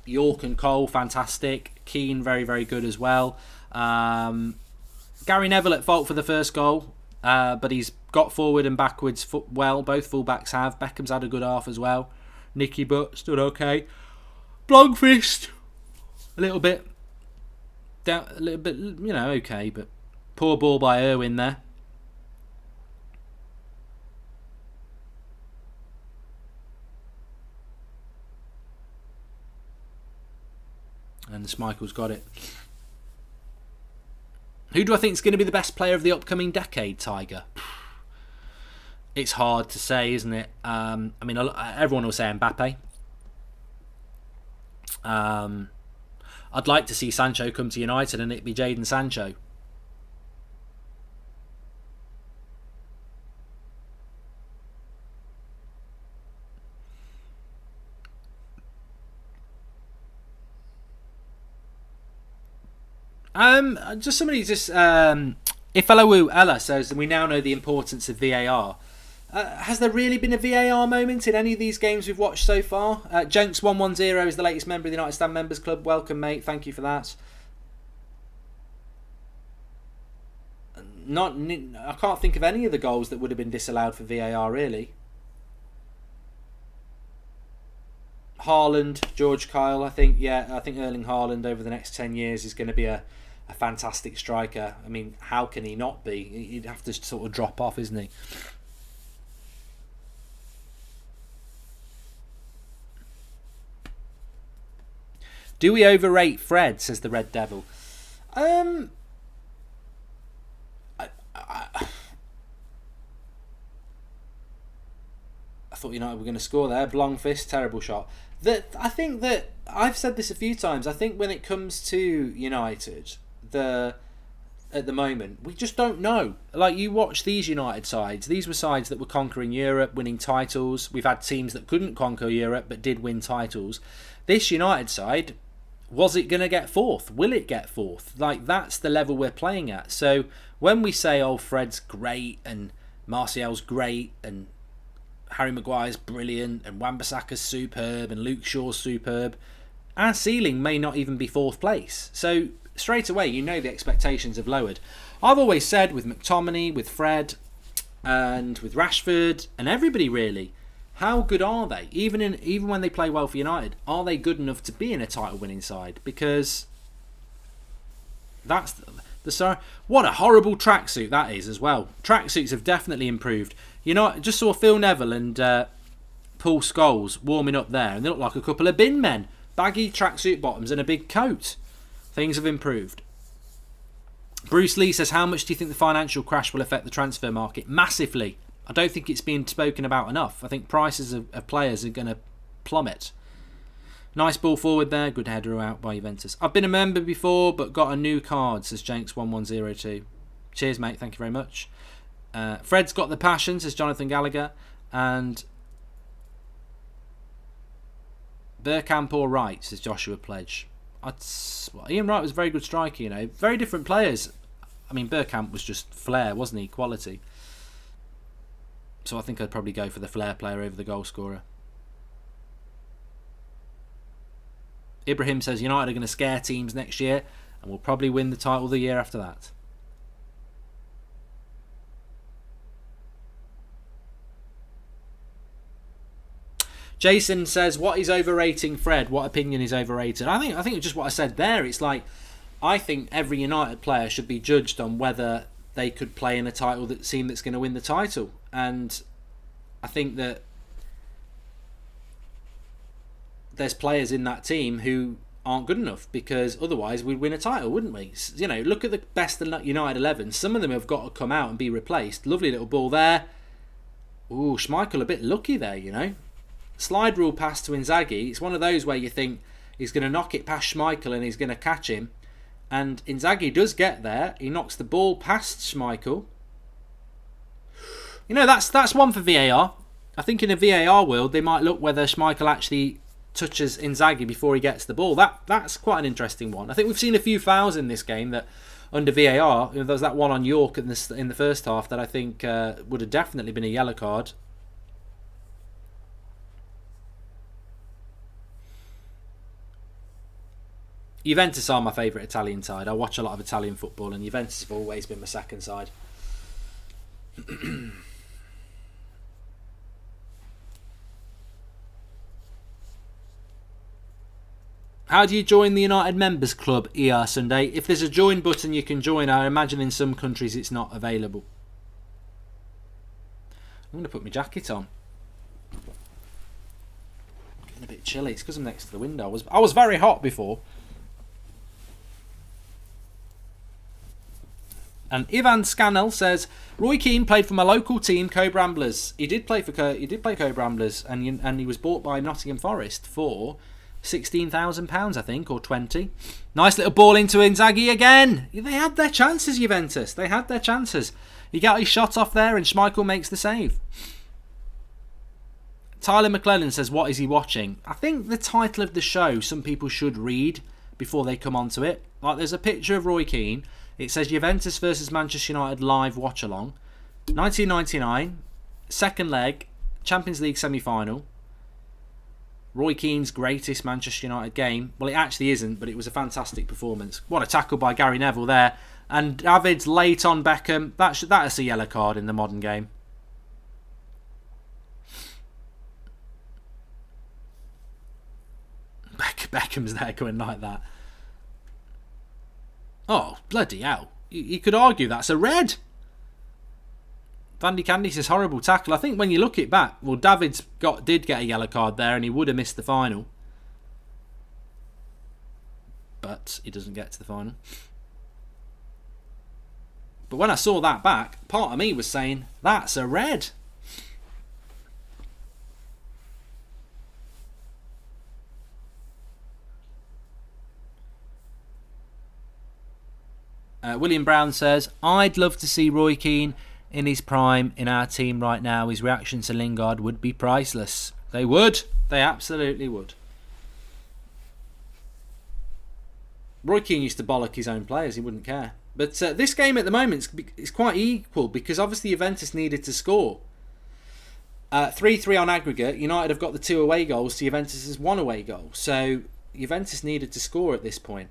York and Cole, fantastic. Keane, very, very good as well. Gary Neville at fault for the first goal, but he's got forward and backwards well. Both fullbacks have. Beckham's had a good half as well. Nicky Butt stood okay. Blomqvist, a little bit, okay, but poor ball by Irwin there. And Schmeichel's got it. Who do I think is going to be the best player of the upcoming decade, Tiger? It's hard to say, isn't it? I mean, everyone will say Mbappe. I'd like to see Sancho come to United and it be Jadon Sancho. Just somebody Ifalawu Ella says we now know the importance of VAR. Has there really been a VAR moment in any of these games we've watched so far? Jenks110 is the latest member of the United Stand Members Club. Welcome, mate. Thank you for that. I can't think of any of the goals that would have been disallowed for VAR, really. Haaland, George Kyle, I think Erling Haaland over the next 10 years is going to be a fantastic striker. I mean, how can he not be? He'd have to sort of drop off, isn't he? Do we overrate Fred, says the Red Devil? I thought United were going to score there. Blomqvist, terrible shot. I think that I've said this a few times. I think when it comes to United, at the moment, we just don't know. Like, you watch these United sides. These were sides that were conquering Europe, winning titles. We've had teams that couldn't conquer Europe but did win titles. This United side, was it going to get fourth? Will it get fourth? Like, that's the level we're playing at. So when we say, oh, Fred's great and Martial's great and Harry Maguire's brilliant and Wan-Bissaka's superb and Luke Shaw's superb, our ceiling may not even be fourth place. So straight away, the expectations have lowered. I've always said with McTominay, with Fred, and with Rashford, and everybody really, how good are they? Even when they play well for United, are they good enough to be in a title-winning side? Because that's what a horrible tracksuit that is as well. Tracksuits have definitely improved. I just saw Phil Neville and Paul Scholes warming up there, and they look like a couple of bin men. Baggy tracksuit bottoms and a big coat. Things have improved. Bruce Lee says, how much do you think the financial crash will affect the transfer market? Massively. I don't think it's been spoken about enough. I think prices of players are going to plummet. Nice ball forward there. Good header out by Juventus. I've been a member before, but got a new card, says Jenks1102. Cheers, mate. Thank you very much. Fred's got the passion, says Jonathan Gallagher. And Bergkamp or Wright, says Joshua Pledge. Ian Wright was a very good striker, Very different players. I mean, Bergkamp was just flair, wasn't he? Quality. So I think I'd probably go for the flair player over the goal scorer. Ibrahim says United are going to scare teams next year and will probably win the title the year after that. Jason says, what is overrating Fred? What opinion is overrated? I think it's just what I said there. It's like, I think every United player should be judged on whether they could play in a team that's going to win the title. And I think that there's players in that team who aren't good enough, because otherwise we'd win a title, wouldn't we? Look at the best United 11. Some of them have got to come out and be replaced. Lovely little ball there. Ooh, Schmeichel a bit lucky there, Slide rule pass to Inzaghi. It's one of those where you think he's going to knock it past Schmeichel and he's going to catch him. And Inzaghi does get there. He knocks the ball past Schmeichel. That's one for VAR. I think in a VAR world, they might look whether Schmeichel actually touches Inzaghi before he gets the ball. That's quite an interesting one. I think we've seen a few fouls in this game that under VAR. There was that one on York in the first half that I think would have definitely been a yellow card. Juventus are my favourite Italian side. I watch a lot of Italian football, and Juventus have always been my second side. How do you join the United Members Club, ER Sunday? If there's a join button, you can join. I imagine in some countries it's not available. I'm going to put my jacket on. Getting a bit chilly. It's because I'm next to the window. I was very hot before. And Ivan Scannell says, Roy Keane played for my local team, Co-Bramblers. He did play Co-Bramblers, and he was bought by Nottingham Forest for £16,000, I think, or 20. Nice little ball into Inzaghi again. They had their chances, Juventus. They had their chances. He got his shot off there, and Schmeichel makes the save. Tyler McClellan says, what is he watching? I think the title of the show some people should read before they come onto it. Like, there's a picture of Roy Keane. It says Juventus versus Manchester United live watch along. 1999. second leg, Champions League semi-final. Roy Keane's greatest Manchester United game. Well, it actually isn't, but it was a fantastic performance. What a tackle by Gary Neville there. And David's late on Beckham. That's a yellow card in the modern game. Beckham's there going like that. Oh, bloody hell. You could argue that's a red. Vandy Candy says horrible tackle. I think when you look it back, well, David's did get a yellow card there and he would have missed the final. But he doesn't get to the final. But when I saw that back, part of me was saying, that's a red. William Brown says, I'd love to see Roy Keane in his prime in our team right now. His reaction to Lingard would be priceless. They would. They absolutely would. Roy Keane used to bollock his own players. He wouldn't care. But this game at the moment is quite equal because obviously Juventus needed to score. 3-3 on aggregate. United have got the 2 away goals to Juventus' 1 away goal. So Juventus needed to score at this point.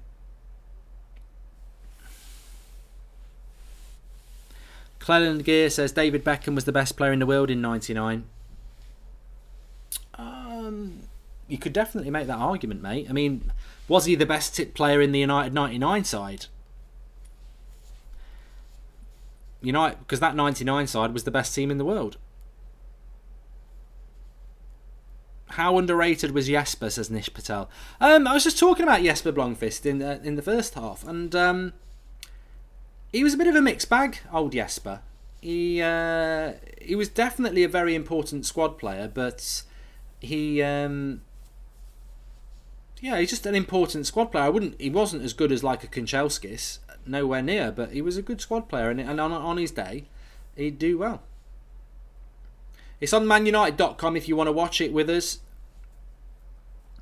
Cleland Gear says David Beckham was the best player in the world in '99. You could definitely make that argument, mate. I mean, was he the best player in the United '99 side? Because that '99 side was the best team in the world. How underrated was Jesper, says Nish Patel. I was just talking about Jesper Blomqvist in the first half, and he was a bit of a mixed bag, old Jesper. He was definitely a very important squad player, but he's just an important squad player. He wasn't as good as like a Kanchelskis, nowhere near, but he was a good squad player, and on his day, he'd do well. It's on manunited.com if you want to watch it with us.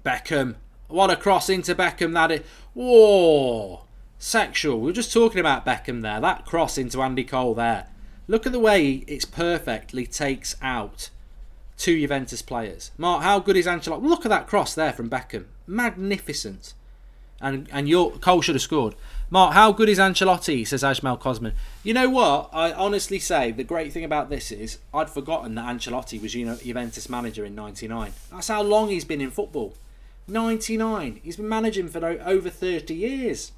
Beckham. What a cross into Beckham that is. Whoa! Sexual. We were just talking about Beckham there. That cross into Andy Cole there. Look at the way it's perfectly takes out 2 Juventus players. Mark, how good is Ancelotti? Look at that cross there from Beckham. Magnificent. And Cole should have scored. Mark, how good is Ancelotti? Says Ajmal Cosman. You know what? I honestly say the great thing about this is I'd forgotten that Ancelotti was Juventus manager in '99. That's how long he's been in football. 99. He's been managing for over 30 years.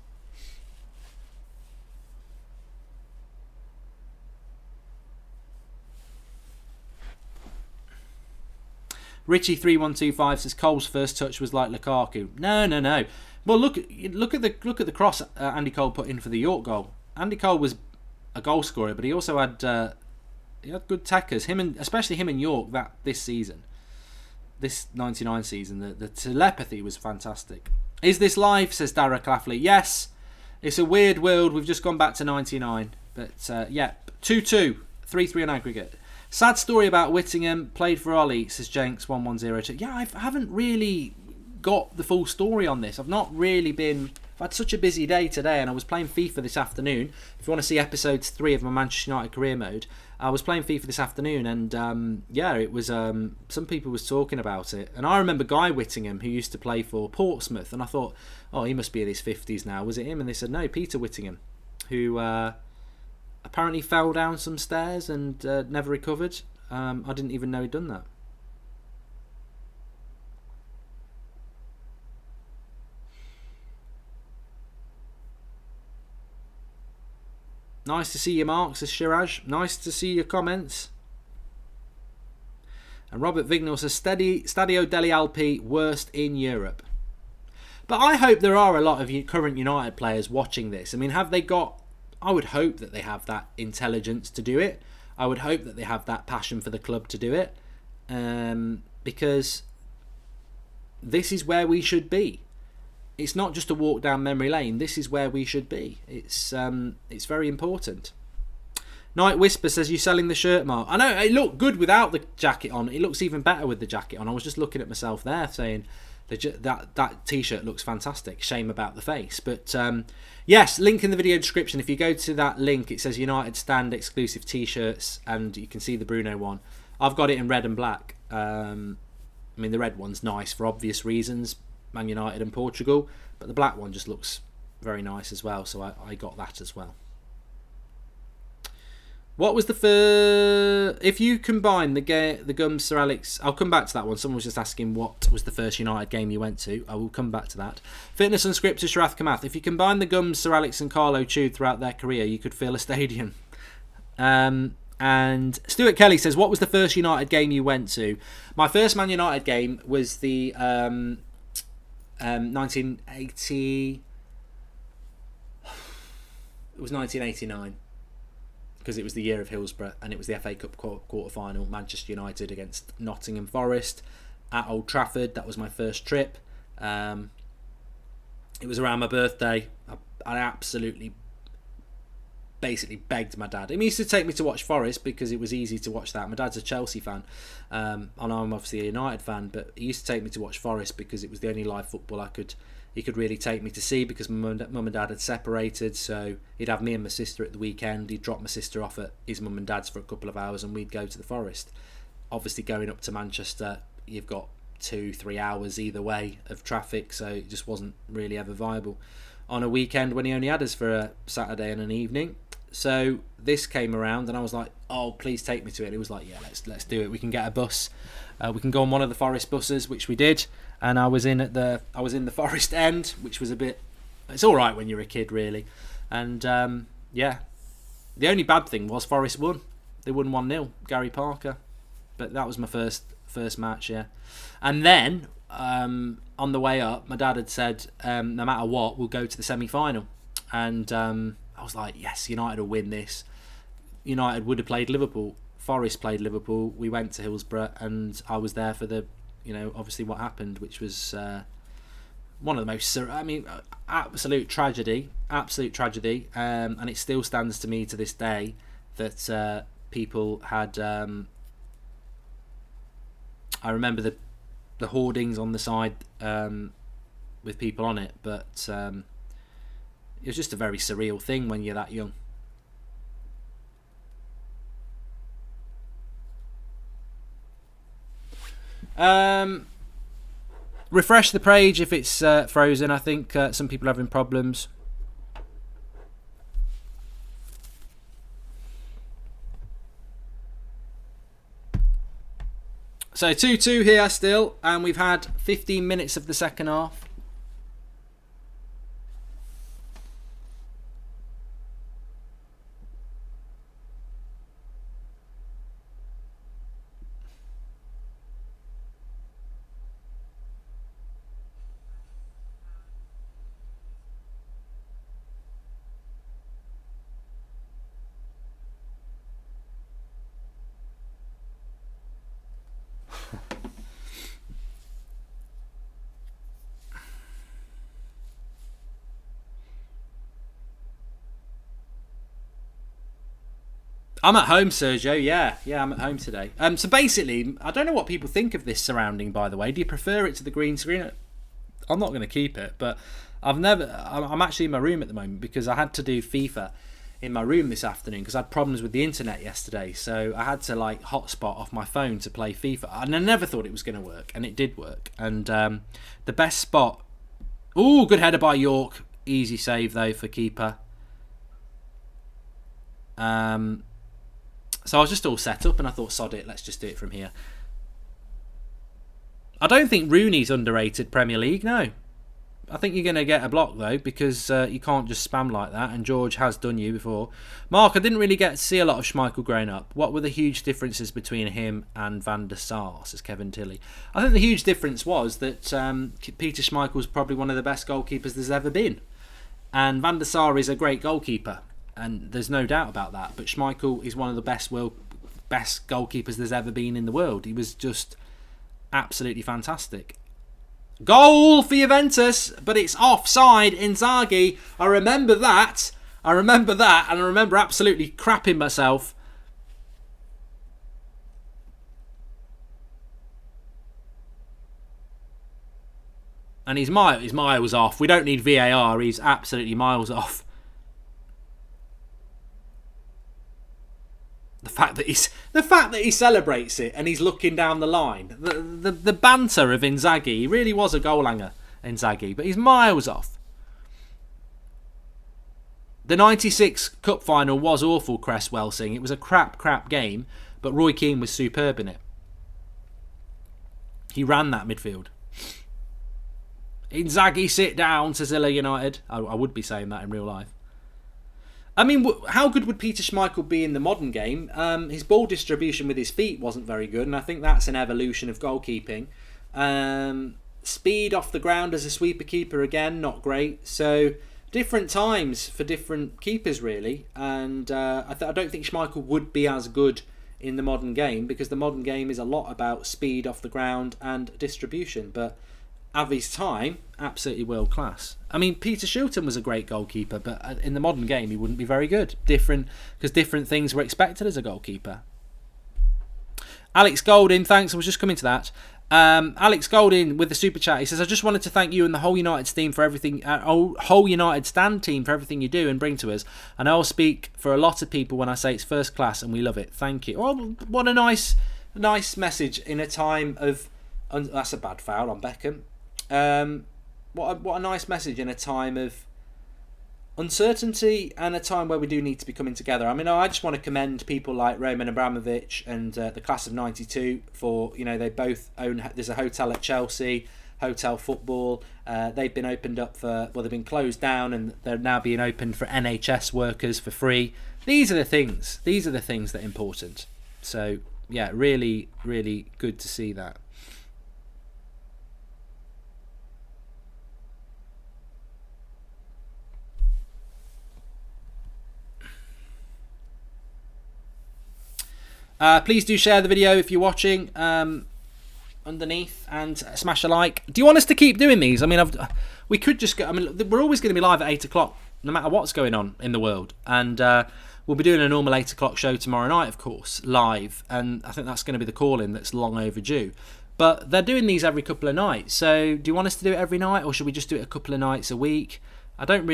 Richie3125 says Cole's first touch was like Lukaku. No. Well, look at the cross Andy Cole put in for the York goal. Andy Cole was a goal scorer, but he also had good tackers. Especially him and York this season, this '99 season. The telepathy was fantastic. Is this live? Says Dara Clafley. Yes, it's a weird world. We've just gone back to '99, but 2-2, 3-3 on aggregate. Sad story about Whittingham. Played for Ollie, says Jenks1102. Yeah, I haven't really got the full story on this. I've had such a busy day today, and I was playing FIFA this afternoon. If you want to see episodes 3 of my Manchester United career mode, I was playing FIFA this afternoon, and it was some people was talking about it, and I remember Guy Whittingham, who used to play for Portsmouth, and I thought, oh, he must be in his 50s now. Was it him? And they said no, Peter Whittingham, who apparently fell down some stairs and never recovered. I didn't even know he'd done that. Nice to see you, Mark, says Shiraj. Nice to see your comments. And Robert Vignal says Stadio delle Alpi worst in Europe. But I hope there are a lot of current United players watching this. I mean, have they got... I would hope that they have that intelligence to do it. I would hope that they have that passion for the club to do it. Because this is where we should be. It's not just a walk down memory lane. This is where we should be. It's very important. Night Whisper says, you selling the shirt, Mark? I know, it looked good without the jacket on. It looks even better with the jacket on. I was just looking at myself there saying that t-shirt looks fantastic. Shame about the face. But yes, link in the video description. If you go to that link, it says United Stand exclusive t-shirts, and you can see the Bruno one. I've got it in red and black. I mean, the red one's nice for obvious reasons, Man United and Portugal, but the black one just looks very nice as well, so I got that as well. What was the first... If you combine the Gums Sir Alex... I'll come back to that one. Someone was just asking what was the first United game you went to. I will come back to that. Fitness Unscripted, Sharath Kamath. If you combine the Gums Sir Alex and Carlo chewed throughout their career, you could fill a stadium. And Stuart Kelly says, what was the first United game you went to? My first Man United game was the 1980... It was 1989. Because it was the year of Hillsborough, and it was the FA Cup quarter-final, Manchester United against Nottingham Forest at Old Trafford. That was my first trip. It was around my birthday. I absolutely, basically begged my dad. He used to take me to watch Forest because it was easy to watch that. My dad's a Chelsea fan, and I'm obviously a United fan, but he used to take me to watch Forest because it was the only live football he could really take me to see, because my mum and dad had separated, so he'd have me and my sister at the weekend. He'd drop my sister off at his mum and dad's for a couple of hours and we'd go to the Forest. Obviously going up to Manchester, you've got 2-3 hours either way of traffic, so it just wasn't really ever viable on a weekend when he only had us for a Saturday and an evening. So this came around and I was like, oh, please take me to it. And he was like, yeah, let's do it. We can get a bus. We can go on one of the Forest buses, which we did. And I was in the Forest end, which was a bit... It's all right when you're a kid, really. And, yeah. The only bad thing was Forest won. They won 1-0, Gary Parker. But that was my first match, yeah. And then, on the way up, my dad had said, no matter what, we'll go to the semi-final. And I was like, yes, United will win this. United would have played Liverpool. Forest played Liverpool. We went to Hillsborough, and I was there for the... obviously what happened, which was one of the most, absolute tragedy, and it still stands to me to this day that people had, I remember the hoardings on the side with people on it, but it was just a very surreal thing when you're that young. Refresh the page if it's frozen. I think some people are having problems. So 2-2 here still, and we've had 15 minutes of the second half. I'm at home, Sergio. Yeah, I'm at home today. So basically, I don't know what people think of this surrounding, by the way. Do you prefer it to the green screen? I'm not going to keep it, but I'm actually in my room at the moment because I had to do FIFA in my room this afternoon because I had problems with the internet yesterday. So I had to hotspot off my phone to play FIFA. And I never thought it was going to work, and it did work. And the best spot... Ooh, good header by York. Easy save, though, for keeper. So I was just all set up and I thought, sod it, let's just do it from here. I don't think Rooney's underrated Premier League, no. I think you're going to get a block, though, because you can't just spam like that, and George has done you before. Mark, I didn't really get to see a lot of Schmeichel growing up. What were the huge differences between him and Van der Sar, says Kevin Tilley? I think the huge difference was that Peter Schmeichel's probably one of the best goalkeepers there's ever been. And Van der Sar is a great goalkeeper. And there's no doubt about that. But Schmeichel is one of the best goalkeepers there's ever been in the world. He was just absolutely fantastic. Goal for Juventus, but it's offside. Inzaghi. I remember that. And I remember absolutely crapping myself. And he's miles off. We don't need VAR. He's absolutely miles off. The fact that he celebrates it and he's looking down the line. The banter of Inzaghi, he really was a goal hanger, Inzaghi, but he's miles off. The 96 Cup final was awful, Cresswell saying. It was a crap game, but Roy Keane was superb in it. He ran that midfield. Inzaghi, sit down, says Illa United. I would be saying that in real life. I mean, how good would Peter Schmeichel be in the modern game? His ball distribution with his feet wasn't very good, and I think that's an evolution of goalkeeping. Speed off the ground as a sweeper keeper, again, not great. So, different times for different keepers, really. And I don't think Schmeichel would be as good in the modern game, because the modern game is a lot about speed off the ground and distribution. But of his time, absolutely world class. I mean, Peter Shilton was a great goalkeeper, but in the modern game he wouldn't be very good. Because different things were expected as a goalkeeper. Alex Golding, thanks. I was just coming to that. Alex Golding with the super chat. He says, "I just wanted to thank you and the whole United team for everything. Whole United stand team for everything you do and bring to us. And I'll speak for a lot of people when I say it's first class and we love it. Thank you." Oh, what a nice message in a time of. That's a bad foul on Beckham. What a nice message in a time of uncertainty and a time where we do need to be coming together. I mean, I just want to commend people like Roman Abramovich and the class of '92 for, they both own. There's a hotel at Chelsea, Hotel Football. They've been opened up they've been closed down and they're now being opened for NHS workers for free. These are the things that are important. So yeah, really, really good to see that. Please do share the video if you're watching underneath and smash a like. Do you want us to keep doing these? I mean, we could just go. I mean, we're always going to be live at 8 o'clock, no matter what's going on in the world. And we'll be doing a normal 8 o'clock show tomorrow night, of course, live. And I think that's going to be the call-in that's long overdue. But they're doing these every couple of nights. So do you want us to do it every night, or should we just do it a couple of nights a week? I don't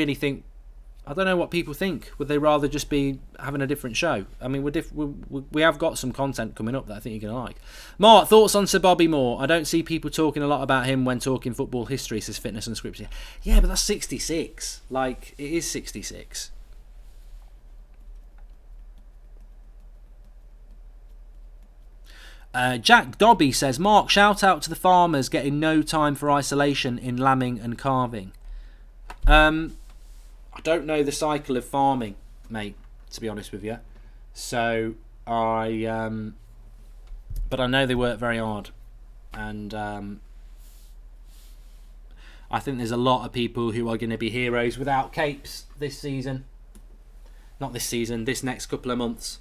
know what people think. Would they rather just be having a different show? I mean, we have got some content coming up that I think you're going to like. Mark, thoughts on Sir Bobby Moore? I don't see people talking a lot about him when talking football history, says Fitness and Scripture. Yeah, but that's 66. Like, it is 66. Jack Dobby says, Mark, shout out to the farmers getting no time for isolation in lambing and calving. I don't know the cycle of farming, mate, to be honest with you. So but I know they work very hard, and I think there's a lot of people who are going to be heroes without capes this season. Not this season, this next couple of months.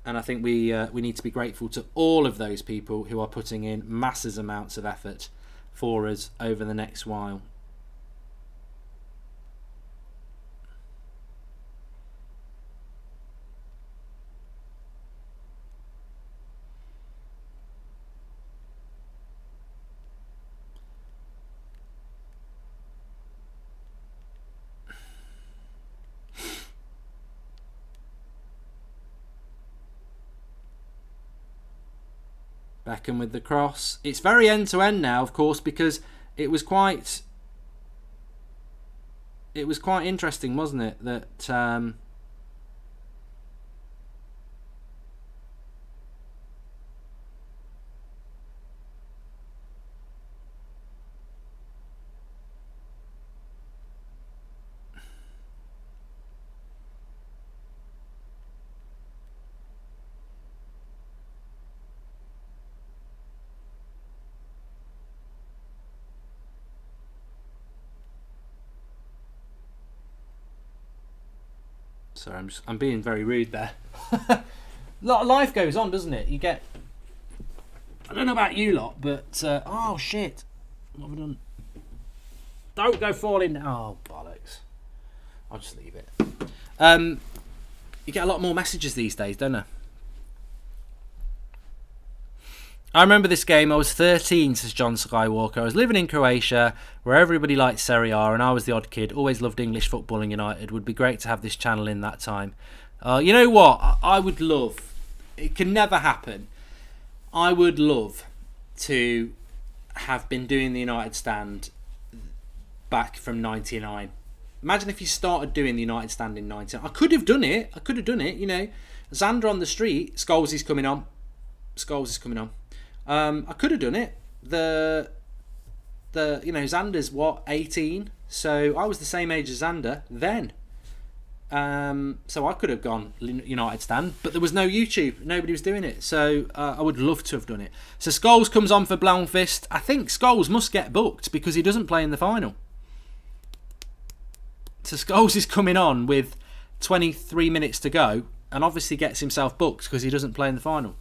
And I think we need to be grateful to all of those people who are putting in massive amounts of effort for us over the next while. Beckham with the cross. It's very end-to-end now, of course, because it was quite interesting, wasn't it? That sorry, I'm being very rude there. Life goes on, doesn't it? You get. I don't know about you lot, but oh shit, what have I done? Don't go falling down. Oh bollocks! I'll just leave it. You get a lot more messages these days, don't you? I remember this game. I was 13, says John Skywalker. I was living in Croatia, where everybody liked Serie A, and I was the odd kid. Always loved English football and United. Would be great to have this channel in that time. You know what? I would love. It can never happen. I would love to have been doing the United stand back from '99. Imagine if you started doing the United stand in '99. I could have done it. You know, Xander on the street. Scholes is coming on. I could have done it. Xander's what, 18? So I was the same age as Xander then. So I could have gone United stand, but there was no YouTube. Nobody was doing it. So I would love to have done it. So Scholes comes on for Blomqvist. I think Scholes must get booked because he doesn't play in the final. So Scholes is coming on with 23 minutes to go and obviously gets himself booked because he doesn't play in the final.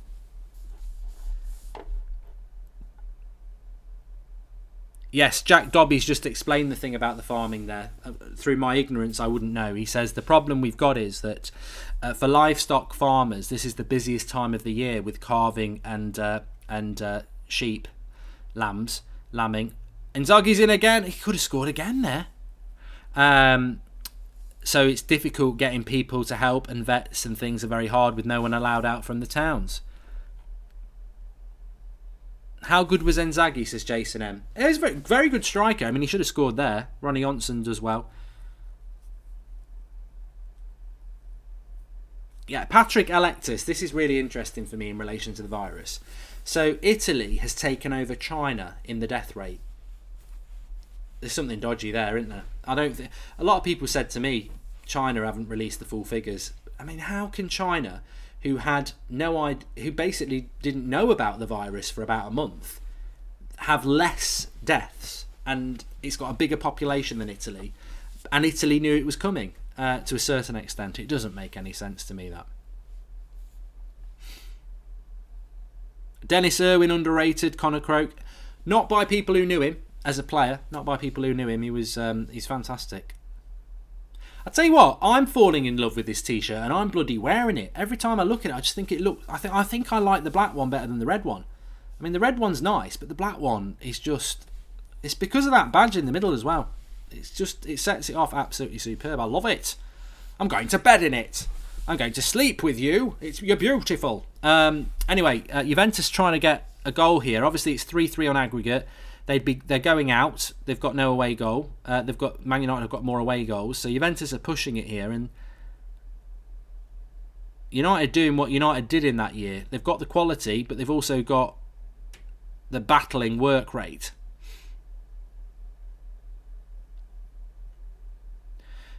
Yes, Jack Dobby's just explained the thing about the farming there. Through my ignorance, I wouldn't know. He says the problem we've got is that for livestock farmers, this is the busiest time of the year with calving and sheep, lambing. Inzaghi's in again. He could have scored again there. So it's difficult getting people to help, and vets and things are very hard with no one allowed out from the towns. How good was Inzaghi, says Jason M. He was a very, very good striker. I mean, he should have scored there. Ronnie Onsen does well. Yeah, Patrick Electus. This is really interesting for me in relation to the virus. So Italy has taken over China in the death rate. There's something dodgy there, isn't there? A lot of people said to me, China haven't released the full figures. I mean, how can China, who had no idea, who basically didn't know about the virus for about a month, have less deaths, and it's got a bigger population than Italy, and Italy knew it was coming to a certain extent? It doesn't make any sense to me, that. Dennis Irwin underrated. Conor Croak, not by people who knew him as a player, he was he's fantastic. I tell you what, I'm falling in love with this t-shirt and I'm bloody wearing it. Every time I look at it, I just think it looks. I think I like the black one better than the red one. I mean, the red one's nice, but the black one is just. It's because of that badge in the middle as well. It sets it off absolutely superb. I love it. I'm going to bed in it. I'm going to sleep with you. You're beautiful. Anyway, Juventus trying to get a goal here. Obviously, it's 3-3 on aggregate. They're going out. They've got no away goal. Man United have got more away goals. So Juventus are pushing it here, and United doing what United did in that year. They've got the quality, but they've also got the battling work rate.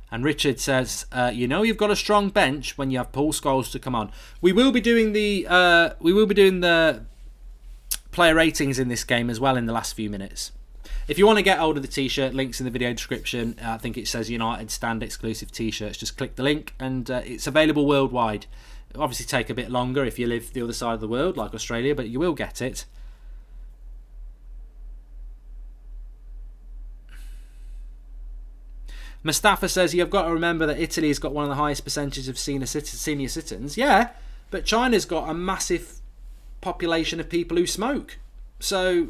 And Richard says, you've got a strong bench when you have Paul Scholes to come on. We will be doing the player ratings in this game as well in the last few minutes. If you want to get hold of the t-shirt, links in the video description. I think it says United Stand exclusive t-shirts. Just click the link and it's available worldwide. It'll obviously take a bit longer if you live the other side of the world like Australia, but you will get it. Mustafa says you've got to remember that Italy's got one of the highest percentages of senior citizens. Yeah, but China's got a massive population of people who smoke. So,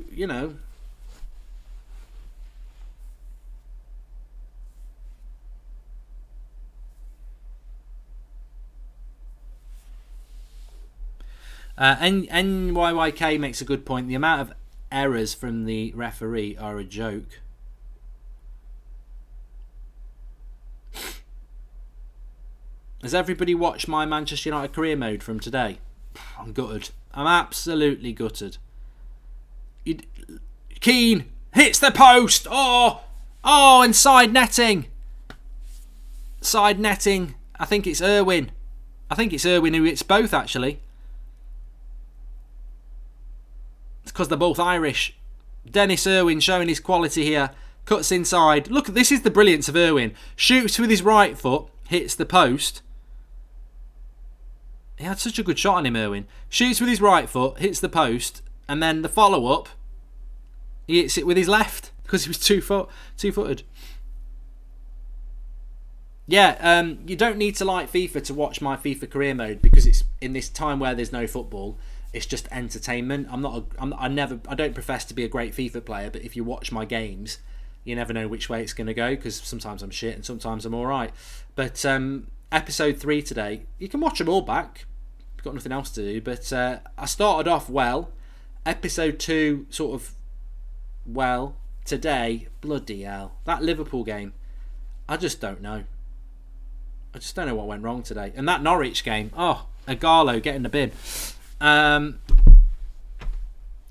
NYYK makes a good point. The amount of errors from the referee are a joke. Has everybody watched my Manchester United career mode from today? I'm gutted. I'm absolutely gutted. Keane hits the post. Oh, and side netting. I think it's Irwin. Who hits both, actually. It's because they're both Irish. Dennis Irwin showing his quality here. Cuts inside. Look, this is the brilliance of Irwin. Shoots with his right foot. Hits the post. He had such a good shot on him, Irwin. Shoots with his right foot, hits the post, and then the follow-up, he hits it with his left because he was two-footed. Yeah, you don't need to like FIFA to watch my FIFA career mode because it's in this time where there's no football. It's just entertainment. I don't profess to be a great FIFA player, but if you watch my games, you never know which way it's going to go because sometimes I'm shit and sometimes I'm all right. But episode 3 today. You can watch them all back. You've got nothing else to do. But I started off well. Episode 2 sort of well. Today, bloody hell. That Liverpool game, I just don't know. I just don't know what went wrong today. And that Norwich game, Agallo getting the bin.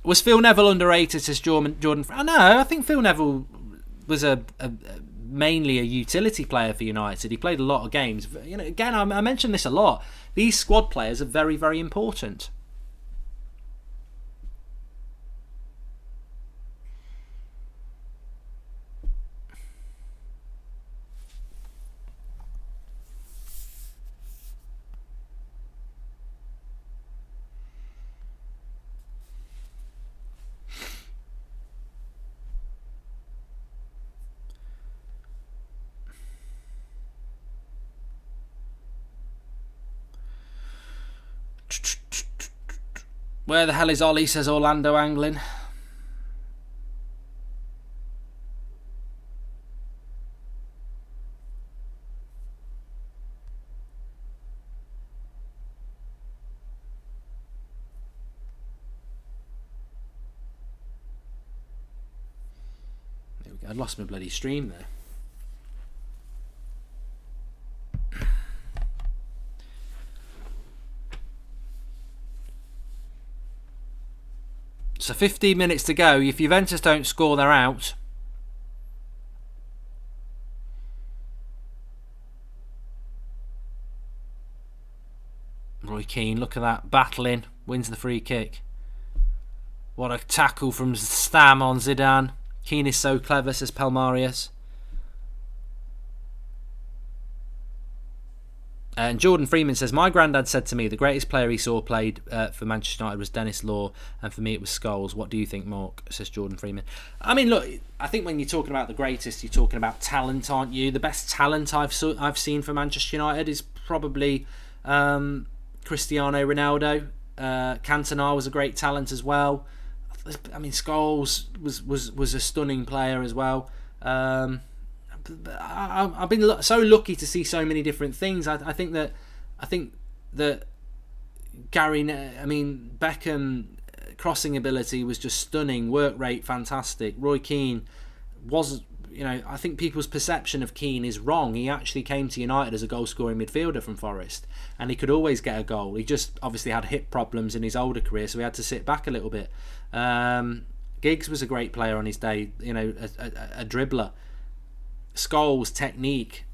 Was Phil Neville underrated, says Jordan? No, I think Phil Neville was mainly a utility player for United. He played a lot of games. Again, I mentioned this a lot. These squad players are very, very important. Where the hell is Ollie, says Orlando Anglin. There we go. I lost my bloody stream there. So 15 minutes to go. If Juventus don't score, they're out. Roy Keane, look at that. Battling. Wins the free kick. What a tackle from Stam on Zidane. Keane is so clever, says Palmarius. And Jordan Freeman says, my granddad said to me the greatest player he saw played for Manchester United was Dennis Law, and for me it was Scholes. What do you think, Mark? Says Jordan Freeman. I mean, look, I think when you're talking about the greatest, you're talking about talent, aren't you? The best talent I've seen for Manchester United is probably Cristiano Ronaldo. Cantona was a great talent as well. I mean, Scholes was a stunning player as well. I've been so lucky to see so many different things. I think that Beckham crossing ability was just stunning. Work rate fantastic. Roy Keane was, I think people's perception of Keane is wrong. He actually came to United as a goal scoring midfielder from Forest, and he could always get a goal. He just obviously had hip problems in his older career, so he had to sit back a little bit. Giggs was a great player on his day. A dribbler. Scholes, technique.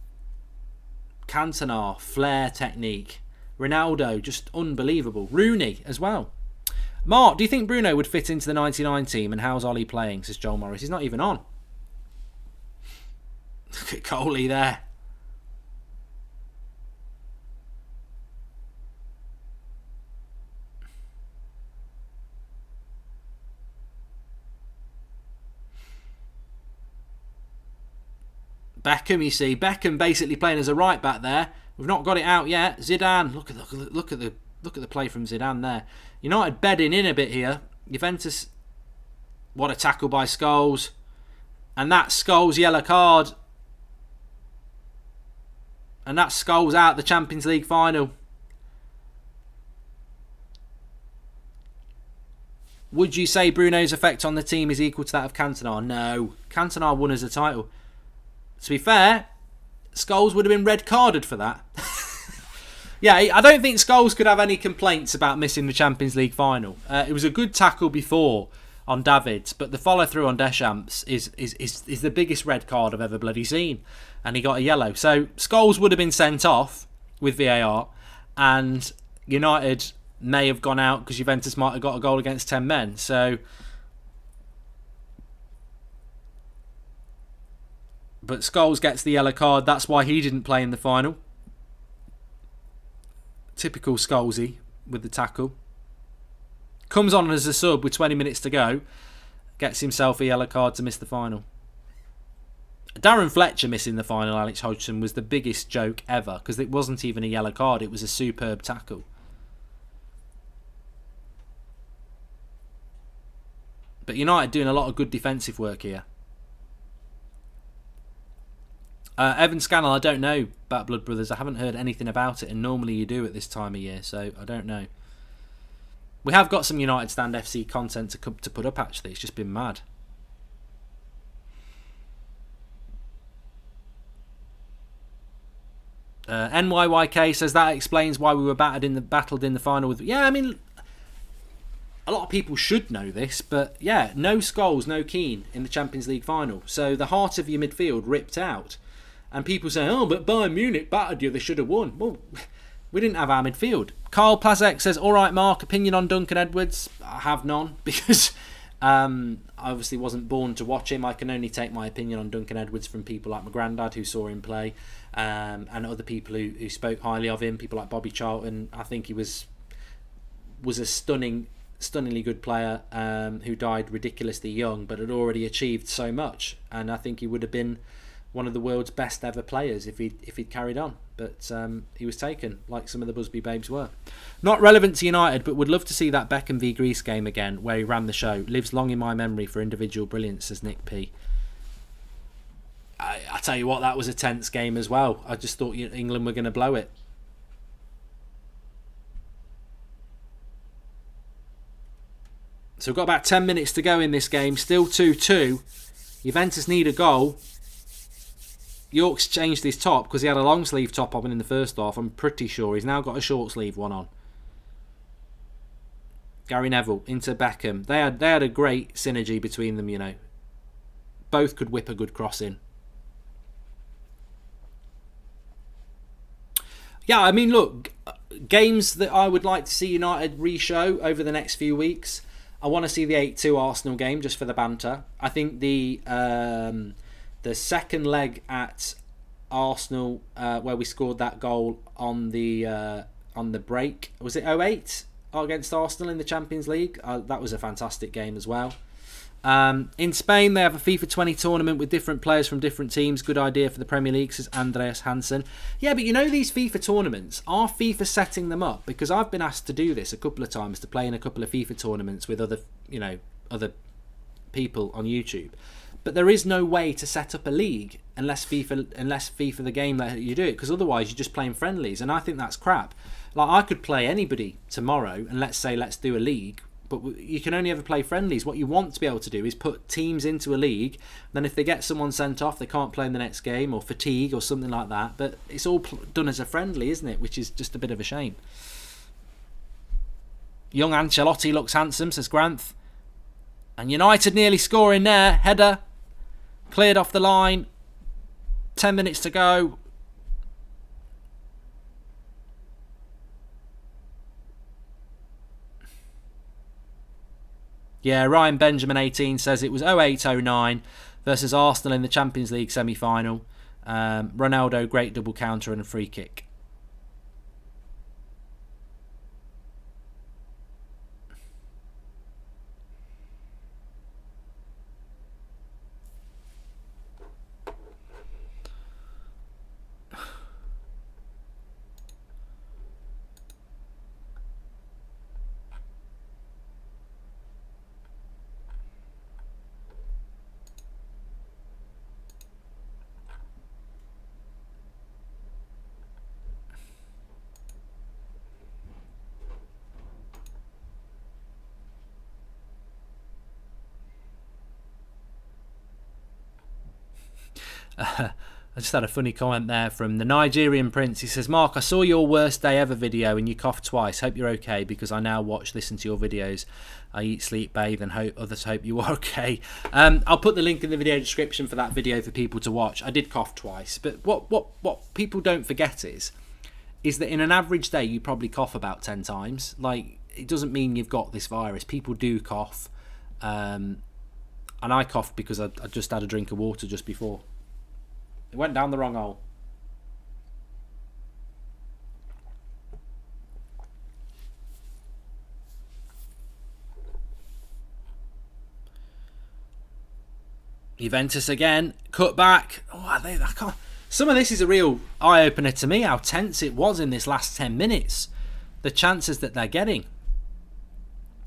Cantona, flair, technique. Ronaldo, just unbelievable. Rooney as well. Mark, do you think Bruno would fit into the 99 team, and how's Ollie playing, says Joel Morris? He's not even on. Look at Coley there. Beckham, you see, Beckham basically playing as a right back there. We've not got it out yet. Zidane, look at the play from Zidane there. United bedding in a bit here. Juventus, what a tackle by Scholes, and that's Scholes' yellow card, and that's Scholes out the Champions League final. Would you say Bruno's effect on the team is equal to that of Cantona? No, Cantona won as a title. To be fair, Scholes would have been red carded for that. Yeah, I don't think Scholes could have any complaints about missing the Champions League final. It was a good tackle before on Davids, but the follow through on Deschamps is the biggest red card I've ever bloody seen, and he got a yellow. So Scholes would have been sent off with VAR, and United may have gone out because Juventus might have got a goal against 10 men. So. But Scholes gets the yellow card. That's why he didn't play in the final. Typical Scholesy with the tackle. Comes on as a sub with 20 minutes to go. Gets himself a yellow card to miss the final. Darren Fletcher missing the final, Alex Hodgson, was the biggest joke ever, because it wasn't even a yellow card. It was a superb tackle. But United doing a lot of good defensive work here. Evan Scannell, I don't know about Blood Brothers. I haven't heard anything about it, and normally you do at this time of year, so I don't know. We have got some United Stand FC content to put up, actually. It's just been mad. NYYK says that explains why we were battled in the final with... Yeah, I mean, a lot of people should know this, but yeah, no Scholes, no Keane in the Champions League final. So the heart of your midfield ripped out. And people say, oh, but Bayern Munich battered you, they should have won. Well, we didn't have our midfield. Carl Plazek says, all right, Mark, opinion on Duncan Edwards? I have none, because I obviously wasn't born to watch him. I can only take my opinion on Duncan Edwards from people like my granddad who saw him play, and other people who spoke highly of him, people like Bobby Charlton. I think he was a stunningly good player who died ridiculously young, but had already achieved so much. And I think he would have been one of the world's best ever players if he'd carried on. But he was taken, like some of the Busby babes were. Not relevant to United, but would love to see that Beckham v Greece game again, where he ran the show. Lives long in my memory for individual brilliance, says Nick P. I tell you what, that was a tense game as well. I just thought England were going to blow it. So we've got about 10 minutes to go in this game. Still 2-2. Juventus need a goal. York's changed his top because he had a long sleeve top on in the first half. I'm pretty sure he's now got a short sleeve one on. Gary Neville into Beckham. They had a great synergy between them, you know. Both could whip a good cross in. Yeah, I mean, look, games that I would like to see United re-show over the next few weeks. I want to see the 8-2 Arsenal game just for the banter. I think the second leg at Arsenal where we scored that goal on the break, was it 08 against Arsenal in the Champions League? That was a fantastic game as well. In Spain, they have a FIFA 20 tournament with different players from different teams. Good idea for the Premier League, says Andreas Hansen. Yeah, but you know these FIFA tournaments, are FIFA setting them up? Because I've been asked to do this a couple of times, to play in a couple of FIFA tournaments with other people on YouTube. But there is no way to set up a league unless FIFA the game let you do it, because otherwise you're just playing friendlies, and I think that's crap. Like, I could play anybody tomorrow and let's do a league, but you can only ever play friendlies. What you want to be able to do is put teams into a league. Then if they get someone sent off, they can't play in the next game, or fatigue or something like that. But it's all done as a friendly, isn't it? Which is just a bit of a shame. Young Ancelotti looks handsome, says Granth. And United nearly scoring there. Header. Cleared off the line. 10 minutes to go. Yeah, Ryan Benjamin 18 says it was 08-09 versus Arsenal in the Champions League semi-final. Ronaldo, great double counter and a free kick. I just had a funny comment there from the Nigerian Prince. He says, Mark, I saw your worst day ever video and you coughed twice. Hope you're okay, because I now listen to your videos. I eat, sleep, bathe, and others hope you are okay. I'll put the link in the video description for that video for people to watch. I did cough twice, but what people don't forget is that in an average day you probably cough about 10 times. Like, it doesn't mean you've got this virus. People do cough, and I coughed because I just had a drink of water just before. It went down the wrong hole. Juventus again. Cut back. Oh, I can't. Some of this is a real eye-opener to me, how tense it was in this last 10 minutes. The chances that they're getting.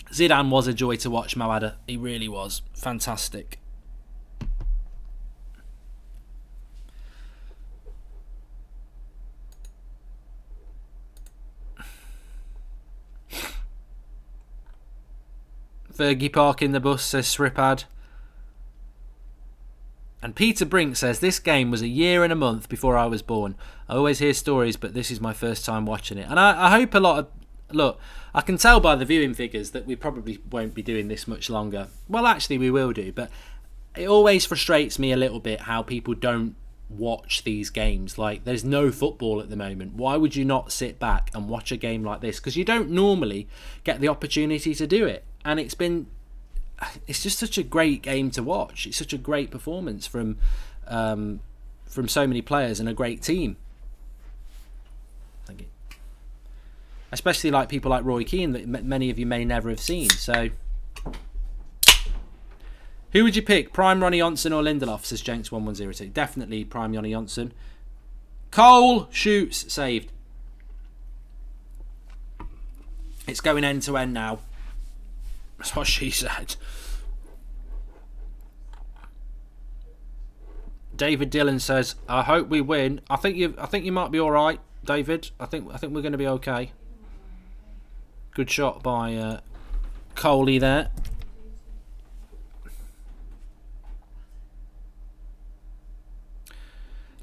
Zidane was a joy to watch, Moada. He really was. Fantastic. Fergie parking the bus, says Sripad. And Peter Brink says, this game was a year and a month before I was born. I always hear stories, but this is my first time watching it. And I hope a lot of... Look, I can tell by the viewing figures that we probably won't be doing this much longer. Well, actually, we will do. But it always frustrates me a little bit how people don't watch these games. Like, there's no football at the moment. Why would you not sit back and watch a game like this? Because you don't normally get the opportunity to do it. And it's just such a great game to watch. It's such a great performance from so many players and a great team. Thank you. Especially like people like Roy Keane that many of you may never have seen. So, who would you pick? Prime Ronnie Johnson or Lindelof? Says Jenks1102. Definitely Prime Ronnie Johnson. Cole shoots, saved. It's going end to end now. That's what she said. David Dillon says, "I hope we win." I think you might be all right, David. I think we're going to be okay. Good shot by Coley there.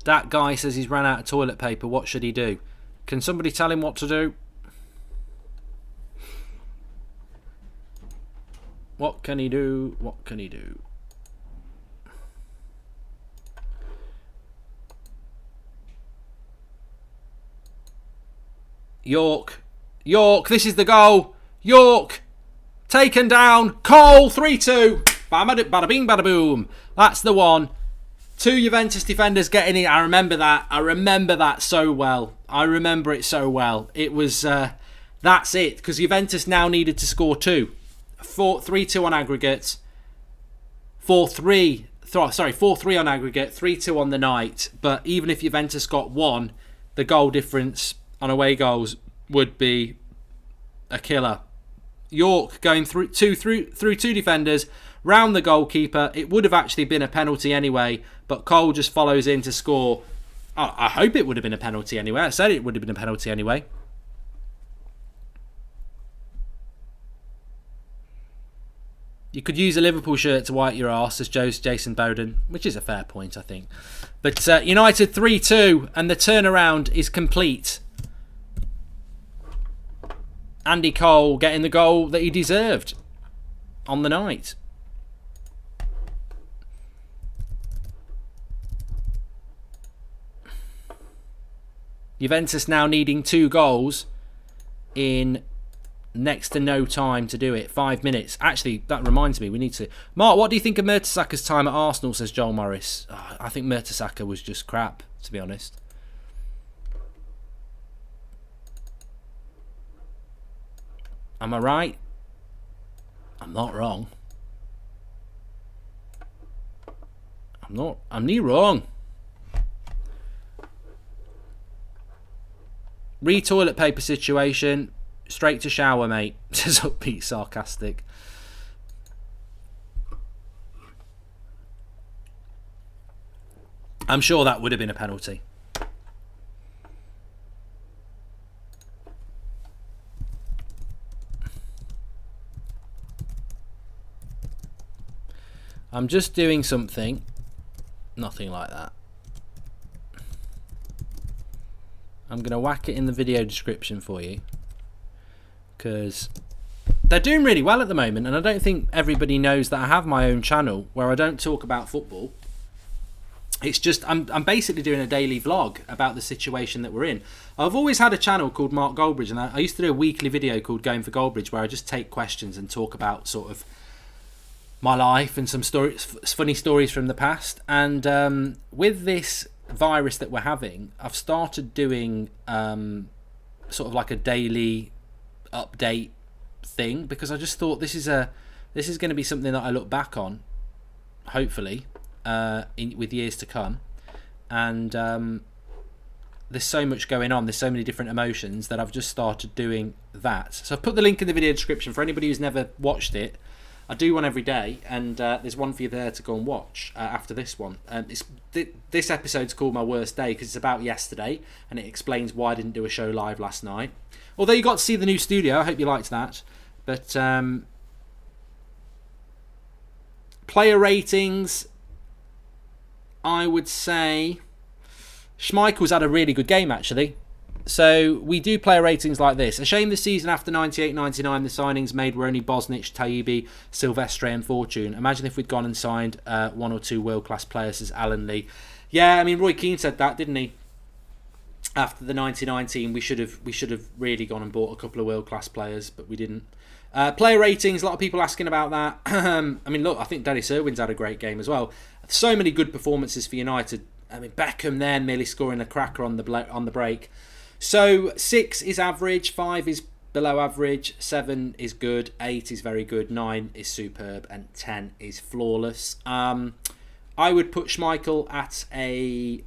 That guy says he's ran out of toilet paper. What should he do? Can somebody tell him what to do? What can he do? What can he do? York, this is the goal. York, taken down. Cole, 3-2. Bada bing, bada boom. That's the one. Two Juventus defenders getting in. I remember that so well. I remember it so well. It was, that's it. Because Juventus now needed to score 2. 3-2 on aggregate. 4-3 on aggregate. 3-2 on the night. But even if Juventus got 1, the goal difference on away goals would be a killer. York going through two defenders, round the goalkeeper. It would have actually been a penalty anyway, but Cole just follows in to score. I hope it would have been a penalty anyway. I said it would have been a penalty anyway. You could use a Liverpool shirt to wipe your arse, says Jason Bowden, which is a fair point, I think. But United 3-2, and the turnaround is complete. Andy Cole getting the goal that he deserved on the night. Juventus now needing 2 goals in next to no time to do it. 5 minutes. Actually, that reminds me, we need to... Mark, what do you think of Mertesacker's time at Arsenal, says Joel Morris? Oh, I think Mertesacker was just crap, to be honest. Am I right? I'm not wrong. I'm not wrong. Toilet paper situation. Straight to shower, mate. Says Upbeat Sarcastic. I'm sure that would have been a penalty. I'm just doing something. Nothing like that. I'm going to whack it in the video description for you. Because they're doing really well at the moment. And I don't think everybody knows that I have my own channel where I don't talk about football. It's just, I'm basically doing a daily vlog about the situation that we're in. I've always had a channel called Mark Goldbridge. And I used to do a weekly video called Going for Goldbridge where I just take questions and talk about sort of my life and some stories, funny stories from the past. And with this virus that we're having, I've started doing sort of like a daily update thing, because I just thought this is going to be something that I look back on, hopefully, with years to come. And there's so much going on, there's so many different emotions that I've just started doing that. So I've put the link in the video description for anybody who's never watched it. I do one every day, and there's one for you there to go and watch after this one. This episode's called My Worst Day because it's about yesterday, and it explains why I didn't do a show live last night. Although you got to see the new studio, I hope you liked that. But Player ratings, I would say Schmeichel's had a really good game, actually. So we do player ratings like this. A shame the season after 98-99 the signings made were only Bosnich, Taibbi, Silvestre and Fortune. Imagine if we'd gone and signed 1 or 2 world-class players, says Alan Lee. Yeah, I mean, Roy Keane said that, didn't he? After the 1919, we should have really gone and bought a couple of world-class players, but we didn't. Player ratings, a lot of people asking about that. I mean, look, I think Dennis Irwin's had a great game as well. So many good performances for United. I mean, Beckham there merely scoring a cracker on the break. So 6 is average, 5 is below average, 7 is good, 8 is very good, 9 is superb, and 10 is flawless. I would put Schmeichel at a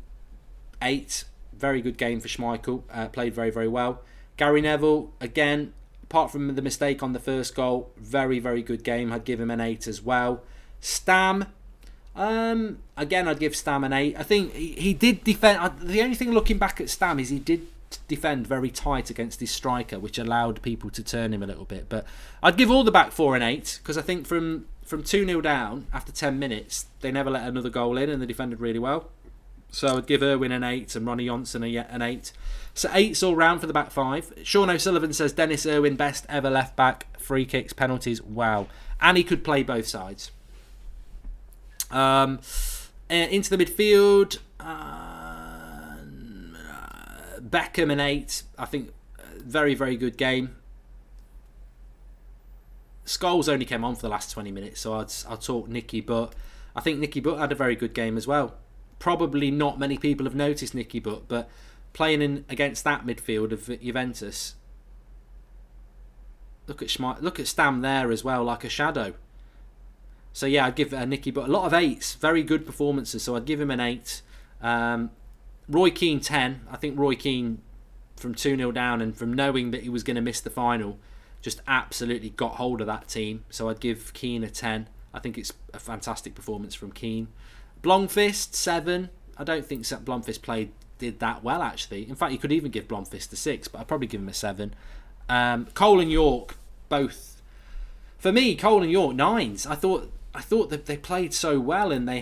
8. Very good game for Schmeichel. Played very, very well. Gary Neville, again, apart from the mistake on the first goal, very, very good game. I'd give him an 8 as well. Stam, again, I'd give Stam an 8. I think he did defend. The only thing looking back at Stam is he did defend very tight against his striker, which allowed people to turn him a little bit. But I'd give all the back 4 an 8, because I think from 2-0 down after 10 minutes, they never let another goal in and they defended really well. So I'd give Irwin an 8 and Ronnie Johnson an 8. So 8's all round for the back 5. Sean O'Sullivan says Dennis Irwin, best ever left back, free kicks, penalties, wow. And he could play both sides. Into the midfield, Beckham an 8. I think very, very good game. Scholes only came on for the last 20 minutes, so I'll talk Nicky Butt. I think Nicky Butt had a very good game as well. Probably not many people have noticed Nicky Butt, but playing against that midfield of Juventus, look at Stam there as well, like a shadow. So yeah, I'd give Nicky Butt a lot of 8s, very good performances. So I'd give him an 8. Roy Keane 10. I think Roy Keane, from 2-0 down and from knowing that he was going to miss the final, just absolutely got hold of that team. So I'd give Keane a 10. I think it's a fantastic performance from Keane. Blomqvist 7. I don't think Blomqvist did that well, actually. In fact, you could even give Blomqvist a 6, but I'd probably give him a 7. Cole and York, both. For me, Cole and York 9s. I thought that they played so well and they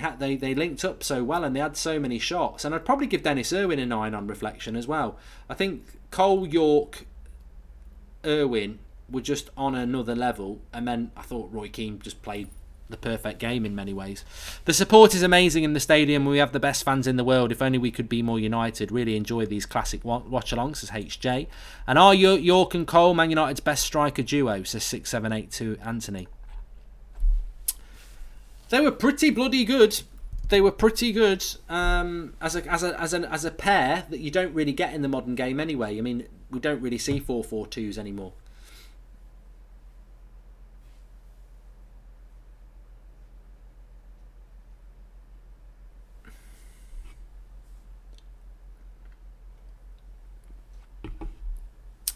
linked up so well and they had so many shots. And I'd probably give Dennis Irwin a 9 on reflection as well. I think Cole, York, Irwin were just on another level, and then I thought Roy Keane just played the perfect game in many ways. The support is amazing in the stadium. We have the best fans in the world. If only we could be more united. Really enjoy these classic watch-alongs, says HJ. And are York and Cole Man United's best striker duo, says 6782 Anthony. They were pretty bloody good. They were pretty good as a pair that you don't really get in the modern game anyway. I mean, we don't really see 4-4-2s anymore.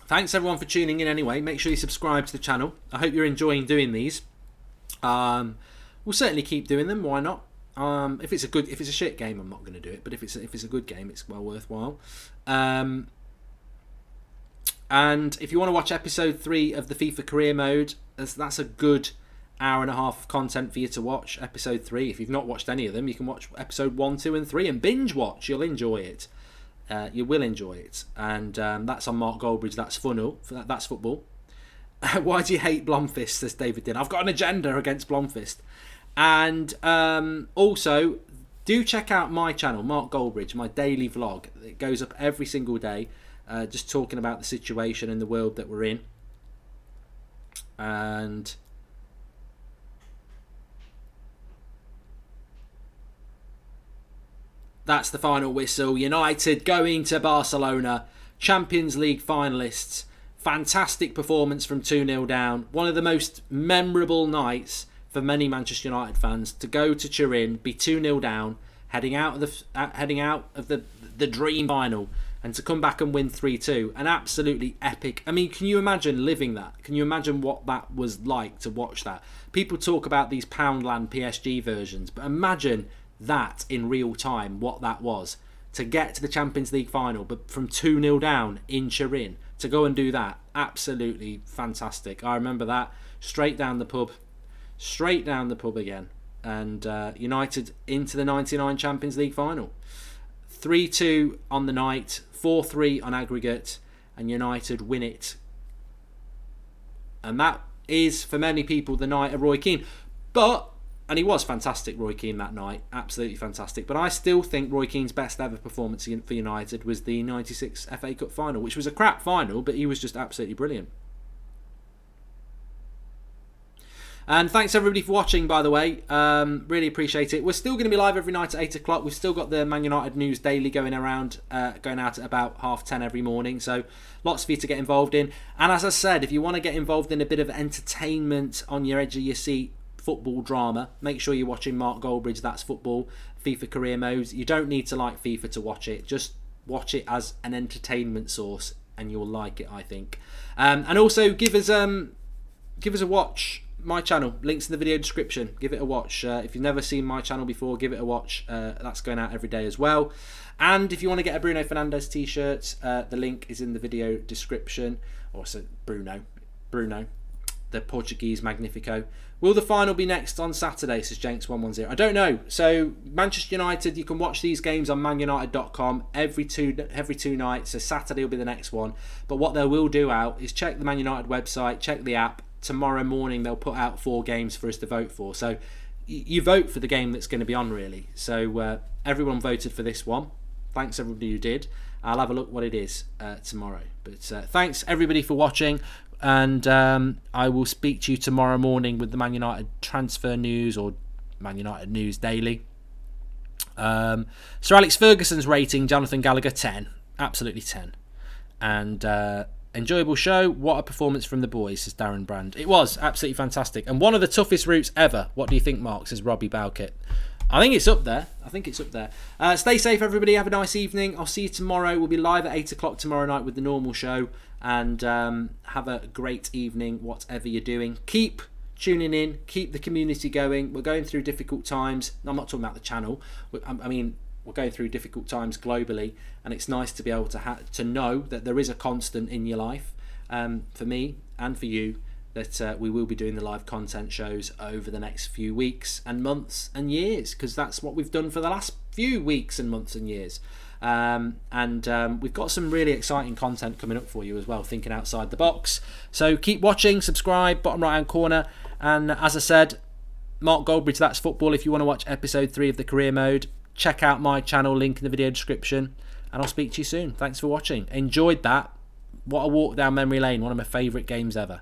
Thanks everyone for tuning in anyway. Make sure you subscribe to the channel. I hope you're enjoying doing these. We'll certainly keep doing them. Why not? If it's a shit game, I'm not going to do it. But if it's a good game, it's well worthwhile. And if you want to watch episode 3 of the FIFA Career Mode, that's a good hour and a half of content for you to watch. Episode 3. If you've not watched any of them, you can watch episode 1, 2, and 3 and binge watch. You'll enjoy it. You will enjoy it. And that's on Mark Goldbridge. That's funnel. That's football. Why do you hate Blomqvist, says David Din. I've got an agenda against Blomqvist. And also, do check out my channel, Mark Goldbridge, my daily vlog. It goes up every single day, just talking about the situation in the world that we're in. And that's the final whistle. United going to Barcelona, Champions League finalists. Fantastic performance from 2-0 down. One of the most memorable nights for many Manchester United fans, to go to Turin, be 2-0 down, heading out of the dream final, and to come back and win 3-2. An absolutely epic. I mean, can you imagine living that? Can you imagine what that was like to watch that? People talk about these Poundland PSG versions, but imagine that in real time, what that was. To get to the Champions League final, but from 2-0 down in Turin, to go and do that, absolutely fantastic. I remember that. Straight down the pub again. and United into the 99 Champions League final. 3-2 on the night, 4-3 on aggregate, and United win it. And that is, for many people, the night of Roy Keane. And he was fantastic, Roy Keane, that night. Absolutely fantastic. But I still think Roy Keane's best ever performance for United was the 96 FA Cup final, which was a crap final, but he was just absolutely brilliant. And thanks everybody for watching, by the way. Really appreciate it. We're still going to be live every night at 8 o'clock. We've still got the Man United News Daily going out at about 10:30 every morning. So lots for you to get involved in. And as I said, if you want to get involved in a bit of entertainment on your edge of your seat, football drama, make sure you're watching Mark Goldbridge, That's Football, FIFA Career Mode. You don't need to like FIFA to watch it. Just watch it as an entertainment source and you'll like it, I think. And also give us a watch. My channel, links in the video description. Give it a watch. If you've never seen my channel before, give it a watch. That's going out every day as well. And if you want to get a Bruno Fernandes t-shirt, the link is in the video description. Also, Bruno, the Portuguese Magnifico. Will the final be next on Saturday, says Jenks110? I don't know. So Manchester United, you can watch these games on manunited.com every two nights. So Saturday will be the next one. But what they will do out is check the Man United website, check the app. Tomorrow morning they'll put out 4 games for us to vote for. So you vote for the game that's going to be on, really. So everyone voted for this one. Thanks everybody who did. I'll have a look what it is tomorrow. But thanks everybody for watching. And I will speak to you tomorrow morning with the Man United transfer news or Man United News Daily. Sir Alex Ferguson's rating, Jonathan Gallagher, 10. Absolutely 10. And enjoyable show. What a performance from the boys, says Darren Brand. It was absolutely fantastic. And one of the toughest routes ever. What do you think, Mark, says Robbie Bowkett. I think it's up there. Stay safe, everybody. Have a nice evening. I'll see you tomorrow. We'll be live at 8 o'clock tomorrow night with the normal show. And have a great evening, whatever you're doing. Keep tuning in. Keep the community going. We're going through difficult times. I'm not talking about the channel. We're going through difficult times globally, and it's nice to be able to know that there is a constant in your life, for me and for you, that we will be doing the live content shows over the next few weeks and months and years, because that's what we've done for the last few weeks and months and years. We've got some really exciting content coming up for you as well, thinking outside the box. So keep watching, subscribe, bottom right hand corner, and as I said, Mark Goldbridge, That's Football. If you want to watch episode 3 of the Career Mode, check out my channel, link in the video description, and I'll speak to you soon. Thanks for watching. Enjoyed that. What a walk down memory lane. One of my favourite games ever.